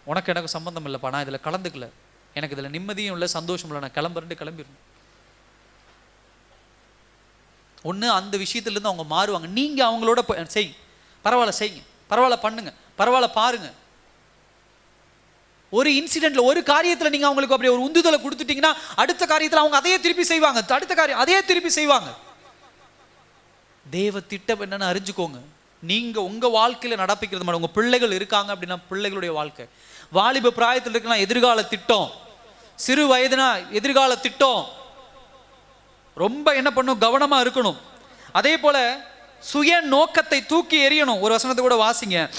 S1: உனக்கு எனக்கு சம்பந்தம் இல்லைப்பா, நான் இதில் கலந்துக்கல, எனக்கு இதில் நிம்மதியும் இல்லை சந்தோஷம் இல்லை, நான் கிளம்பிடணும். ஒன்று அந்த விஷயத்துலேருந்து அவங்க மாறுவாங்க. நீங்கள் அவங்களோட செய், பரவாயில்ல செய்யுங்க, பரவாயில்ல பண்ணுங்க, பரவாயில்ல பாருங்க. ஒரு இன்சிடென்ட்ல ஒரு காரியத்தில் நீங்கள் அவங்களுக்கு அப்படி ஒரு உந்துதலை கொடுத்துட்டீங்கன்னா அடுத்த காரியத்தில் அவங்க அதையே திருப்பி செய்வாங்க, அடுத்த காரியம் அதையே திருப்பி செய்வாங்க. தேவ திட்டம் என்னன்னு அறிஞ்சுக்கோங்க. நீங்க உங்க வாழ்க்கையில நடப்பிக்கிறது மாதிரி உங்க பிள்ளைகள் இருக்காங்க அப்படின்னா பிள்ளைகளுடைய வாழ்க்கை, வாலிப பிராயத்தில் இருக்கலாம் எதிர்கால திட்டம், சிறு வயதுனா எதிர்கால திட்டம், ரொம்ப என்ன பண்ணும், கவனமா இருக்கணும். அதே போல சுய நோக்கத்தை தூக்கி எறியணும். ஒரு வசனத்தை கூட வாசிங்க,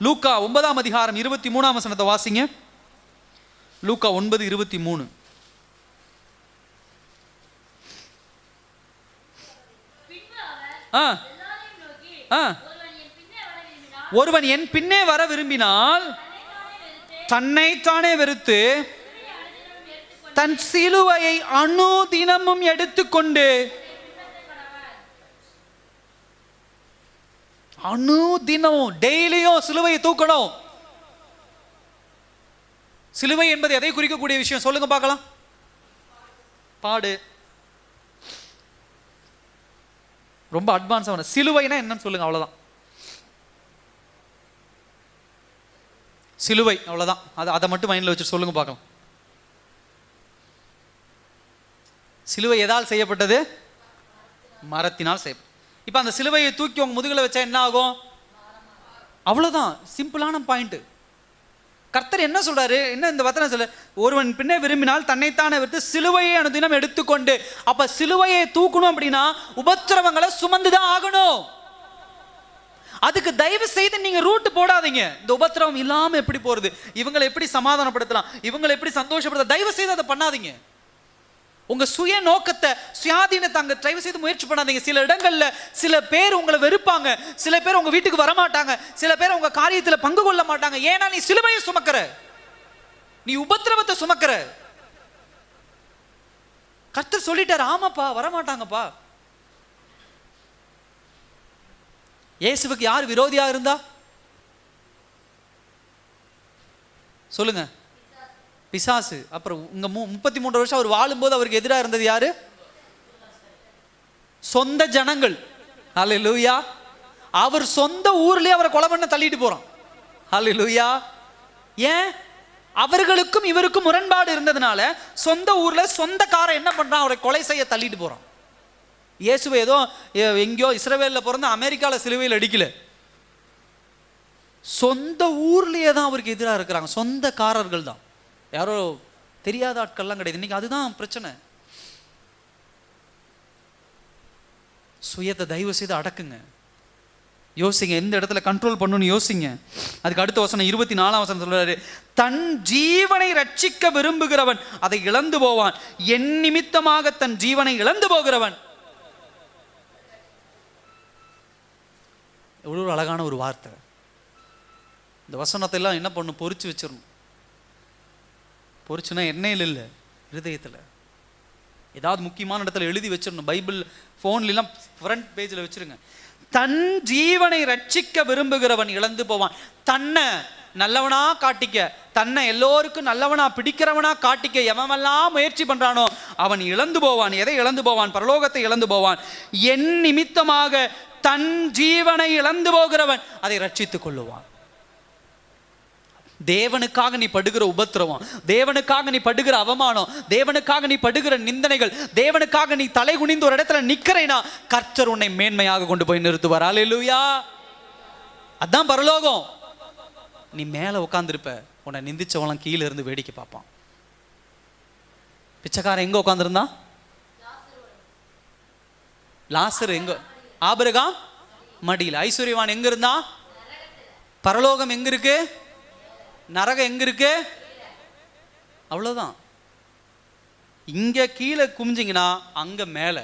S1: லூக்கா 9ஆம் அதிகாரம் 23ஆம் வசனத்தை வாசிங்க. லூக்கா 9:23. ஒருவன் என் பின்னே வர விரும்பினால் தன்னைத்தானே வெறுத்து தன் சிலுவையை அனுதினமும் எடுத்துக்கொண்டு, அனுதினமும் டெய்லியும் சிலுவையை தூக்கணும். சிலுவை என்பது எதை குறிக்கக்கூடிய விஷயம் சொல்லுங்க பார்க்கலாம்? பாடு. ரொம்ப அட்வான்ஸான சிலுவைனா என்னன்னு சொல்லுங்க, அவ்வளவுதான். சிலுவை அவ்வளவுதான், அதை மட்டும் மைண்ட்ல வச்சு சொல்லுங்க பார்க்கலாம். சிலுவை எதால் செய்யப்பட்டது? மரத்தினால் செய்யப்பட்டது. இப்ப அந்த சிலுவையை தூக்கி உங்க முதுகுல வச்சா என்ன ஆகும்? அவ்வளவுதான், சிம்பிளான பாயிண்ட். கர்த்தர் என்ன சொல்றாரு, என்ன இந்த வசனம் சொல்ல, ஒருவன் பின்னே விரும்பினால் தன்னைத்தானே வெறுத்து சிலுவையை அனுதினம் எடுத்துக்கொண்டு. அப்ப சிலுவையை தூக்கணும் அப்படின்னா உபத்திரவங்களை சுமந்துதான் ஆகணும். அதுக்கு தயவு செய்து நீங்க ரூட் போடாதீங்க. இந்த உபத்திரவம் இல்லாம எப்படி போறது, இவங்களை எப்படி சமாதானப்படுத்தலாம், இவங்களை எப்படி சந்தோஷப்படுத்த, தயவு செய்து அதை பண்ணாதீங்க. உங்க சுய நோக்கத்தை சுயாதீனத்தை அங்க தயவு செய்து முயற்சி பண்ணாதீங்க. சில இடங்கள்ல சில பேர் உங்களை வெறுப்பாங்க, சில பேர் உங்க வீட்டுக்கு வரமாட்டாங்க, சில பேர் உங்க காரியத்தில் பங்கு கொள்ள மாட்டாங்க. ஏன்னா நீ சிலுவையை சுமக்கிற, நீ உபத்திரவத்தை சுமக்கிற. கர்த்தர் சொல்லிட்டாரு, ஆமாப்பா வரமாட்டாங்கப்பா. இயேசுவுக்கு யார் விரோதியா இருந்தா? சொல்லுங்க, பிசாசு. அப்புறம் இங்க 33 வருஷம் அவர் வாழும்போது அவருக்கு எதிராக இருந்தது யாரு? சொந்த ஜனங்கள். ஹல்லேலூயா. அவர் சொந்த ஊர்லயே அவரை கொலை பண்ண தள்ளிட்டு போறான். ஹல்லேலூயா. ஏன்? அவர்களுக்கும் இவருக்கும் முரண்பாடு இருந்ததுனால சொந்த ஊர்ல சொந்தக்கார என்ன பண்றான்? அவரை கொலை செய்ய தள்ளிட்டு போறான். இயேசுவை ஏதோ எங்கேயோ இஸ்ரவேல்ல பிறந்த அமெரிக்கால சிலுவையில் அடிக்கல, சொந்த ஊர்லயே தான் அவருக்கு எதிராக இருக்கிறாங்க. சொந்தக்காரர்கள் தான், யாரோ தெரியாத ஆட்கள்லாம் கிடையாது. இன்னைக்கு அதுதான் பிரச்சனை. சுயத்தை தயவு செய்து அடக்குங்க. யோசிங்க, எந்த இடத்துல கண்ட்ரோல் பண்ணணும்னு யோசிங்க. அதுக்கு அடுத்த வசனம் 24ஆம் வசனம் சொல்றாரு, தன் ஜீவனை ரட்சிக்க விரும்புகிறவன் அதை இழந்து போவான், என் நிமித்தமாக தன் ஜீவனை இழந்து போகிறவன். எவ்வளவு அழகான ஒரு வார்த்தை. இந்த வசனத்தை எல்லாம் என்ன பண்ணும்? பொறிச்சு வச்சிடணும். பொறிச்சுனா எண்ணெயில் இல்லை, இருதயத்தில் ஏதாவது முக்கியமான இடத்துல எழுதி வச்சிடணும். பைபிள் ஃபோன்லாம் ஃப்ரண்ட் பேஜில் வச்சிருங்க. தன் ஜீவனை ரட்சிக்க விரும்புகிறவன் இழந்து போவான். தன்னை நல்லவனா காட்டிக்க, தன்னை எல்லோருக்கும் நல்லவனா பிடிக்கிறவனா காட்டிக்க எவனெல்லாம் முயற்சி பண்றானோ அவன் இழந்து போவான். எதை இழந்து போவான்? பரலோகத்தை இழந்து போவான். என் நிமித்தமாக தன் ஜீவனை இழந்து போகிறவன் அதை ரட்சித்துக் கொள்ளுவான். தேவனுக்காக நீ படுகிற உபத்திரவம், தேவனுக்காக நீ படுகிற அவமானம், தேவனுக்காக நீ படுகிற நிந்தனைகள், தேவனுக்காக நீ தலை குனிந்து ஒரு இடத்துல நிக்கிறேனா கர்த்தர் உன்னை மேன்மையாக கொண்டு போய் நிறுத்துவார். அல்லேலூயா. அதான் பரலோகம். நீ மேல உட்கார்ந்திருப்ப, உன்னை நிந்திச்சவெல்லாம் கீழே இருந்து வேடிக்கை பார்ப்பான். பிச்சைக்காரன் எங்க உட்கார்ந்திருந்தான்? லாசர் எங்க? ஆபிரகாம் மடியில். ஐஸ்வர்யவான் எங்க இருந்தான்? பரலோகம் எங்க இருக்கு? நரகம் எங்க இருக்கு? அவ்வளவுதான். இங்க கீழே குமிஞ்சிங்கன்னா அங்க மேல,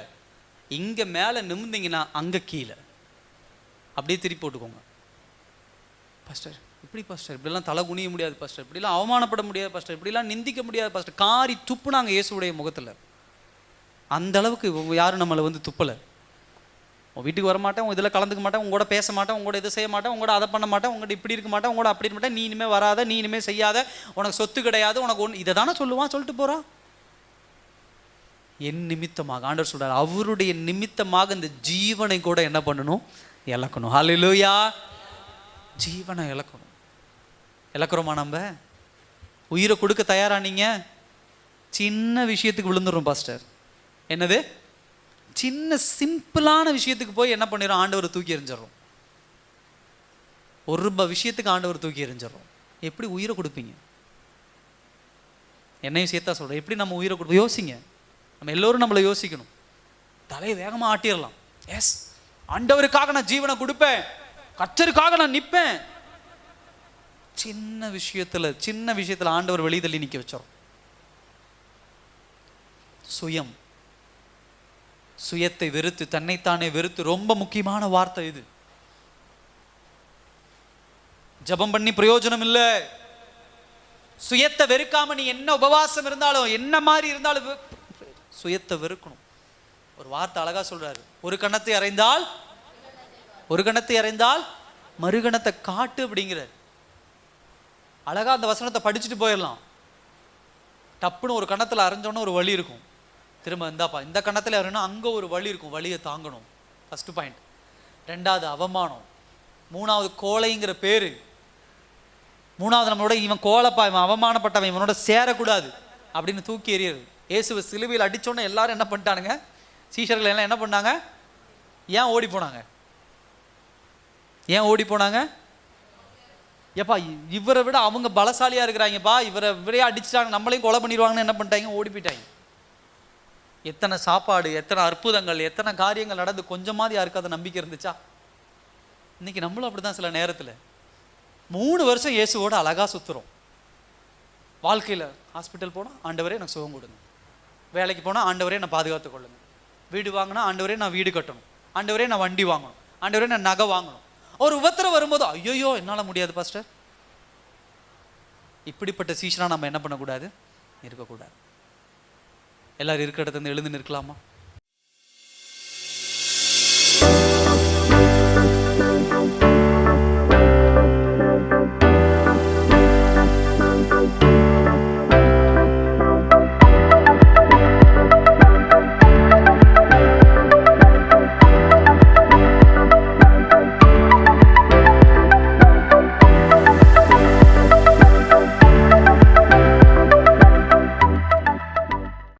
S1: இங்க மேல நிமிர்ந்தீங்கன்னா அங்க கீழே. அப்படியே திருப்பி போட்டுக்கோங்க. பாஸ்டர் இப்படி, பாஸ்டர் இப்படிலாம் தலை குனிய முடியாது பாஸ்டர், இப்படிலாம் அவமானப்பட முடியாது பாஸ்டர், இப்படிலாம் நிந்திக்க முடியாது பாஸ்டர். காரி துப்புனாங்க இயேசுடைய முகத்துல. அந்த அளவுக்கு யாரும் நம்மளை வந்து துப்பலை. உன் வீட்டுக்கு வர மாட்டேன், உன் இதில் கலந்துக்க மாட்டேன், உங்களோட பேச மாட்டேன், உங்களோட இதை செய்ய மாட்டேன், உங்களோட அதை பண்ண மாட்டேன், உங்கள்கிட்ட இப்படி இருக்க மாட்டேன், உங்களோட அப்படி இருக்க மாட்டேன், நீ இனிமேல் வராத, நீ இனிமேல் செய்யாத, உனக்கு சொத்து கிடையாது, உனக்கு ஒன்று, இதை தானே சொல்லுவான். சொல்லிட்டு போகிறான். என் நிமித்தமாக, ஆண்டவர் சொல்றார், அவருடைய நிமித்தமாக இந்த ஜீவனை கூட என்ன பண்ணணும்? இழக்கணும். ஹல்லேலூயா. ஜீவனை இழக்கணும். இழக்கிறோமா? நம்ம உயிரை கொடுக்க தயாரா? நீங்க சின்ன விஷயத்துக்கு விழுந்துடும் பாஸ்டர். என்னது? சின்ன சிம்பிளான விஷயத்துக்கு போய் என்ன பண்ணிடும்? ஆண்டவர் தூக்கி எறிஞ்சிடறோம். ஒரு விஷயத்துக்கு ஆண்டவர் தூக்கி எறிஞ்சிடறோம். எப்படி உயிரை கொடுப்பீங்க? என்னையும் சேர்த்தா சொல்றேன், எப்படி நம்ம உயிரை கொடுப்போம்? யோசிங்க. நம்ம எல்லோரும் நம்மளை யோசிக்கணும். தலையை வேகமா ஆட்டிடலாம். எஸ், ஆண்டவருக்காக நான் ஜீவனை கொடுப்பேன், கர்த்தருக்காக நான் நிற்பேன். சின்ன விஷயத்துல ஆண்டவர் வெளியே தள்ளி நிக்க வச்சோம். சுயத்தை வெறுத்து, தன்னைத்தானே வெறுத்து, ரொம்ப முக்கியமான வார்த்தை இது. ஜெபம் பண்ணி பிரயோஜனம் இல்லை. சுயத்தை வெறுக்காம நீ என்ன உபவாசம் இருந்தாலும், என்ன மாதிரி இருந்தாலும் சுயத்தை வெறுக்கணும். ஒரு வார்த்தை அழகா சொல்றாரு, ஒரு கணத்தை அறைந்தால் மறுகணத்தை காட்டு அப்படிங்கிறார். அழகா அந்த வசனத்தை படிச்சுட்டு போயிடலாம். டப்புன்னு ஒரு கணத்துல அரைஞ்சோன்னு ஒரு வழி இருக்கும். திரும்ப இந்தாப்பா இந்த கணத்துல அறைனா அங்க ஒரு வழி இருக்கும். வழியை தாங்கணும். First point. ரெண்டாவது அவமானம். மூணாவது கோழைங்கிற பேரு. மூணாவது நம்மளோட இவன் கோழைப்பா, இவன் அவமானப்பட்டவன், இவனோட சேரக்கூடாது அப்படின்னு தூக்கி எறியது. இயேசுவை சிலுவையில் அடிச்சோன்னு எல்லாரும் என்ன பண்ணிட்டானுங்க? சீஷர்கள் எல்லாம் என்ன பண்ணாங்க? ஏன் ஓடி போனாங்க? ஏப்பா இவரை விட அவங்க பலசாலியா இருக்கிறாங்கப்பா, இவரே அடிச்சுட்டாங்க, நம்மளையும் கொலை பண்ணிடுவாங்கன்னு என்ன பண்ணிட்டாங்க? ஓடி போயிட்டாங்க. எத்தனை சாப்பாடு, எத்தனை அற்புதங்கள், எத்தனை காரியங்கள் நடந்து கொஞ்சமாவது யாருக்காவது நம்பிக்கை இருந்துச்சா? இன்னைக்கு நம்மளும் அப்படிதான். சில நேரத்தில் 3 வருஷம் இயேசுவோட அழகா சுத்துறோம். வாழ்க்கையில் ஹாஸ்பிட்டல் போனால் ஆண்டவரே எனக்கு சுகம் கொடுங்க, வேலைக்கு போனால் ஆண்டவரே நான் பாதுகாத்து கொள்ளுங்க, வீடு வாங்கினா ஆண்டவரே நான் வீடு கட்டணும், ஆண்டவரே நான் வண்டி வாங்கணும், ஆண்டவரே நான் நகை வாங்கணும். ஒரு உபத்திரம் வரும்போது ஐயோ என்னால் முடியாது பாஸ்டர். இப்படிப்பட்ட சீஷனா நம்ம என்ன பண்ணக்கூடாது? இருக்கக்கூடாது. எல்லாரும் இருக்கிற இடத்துல எழுந்து நிற்கலாமா?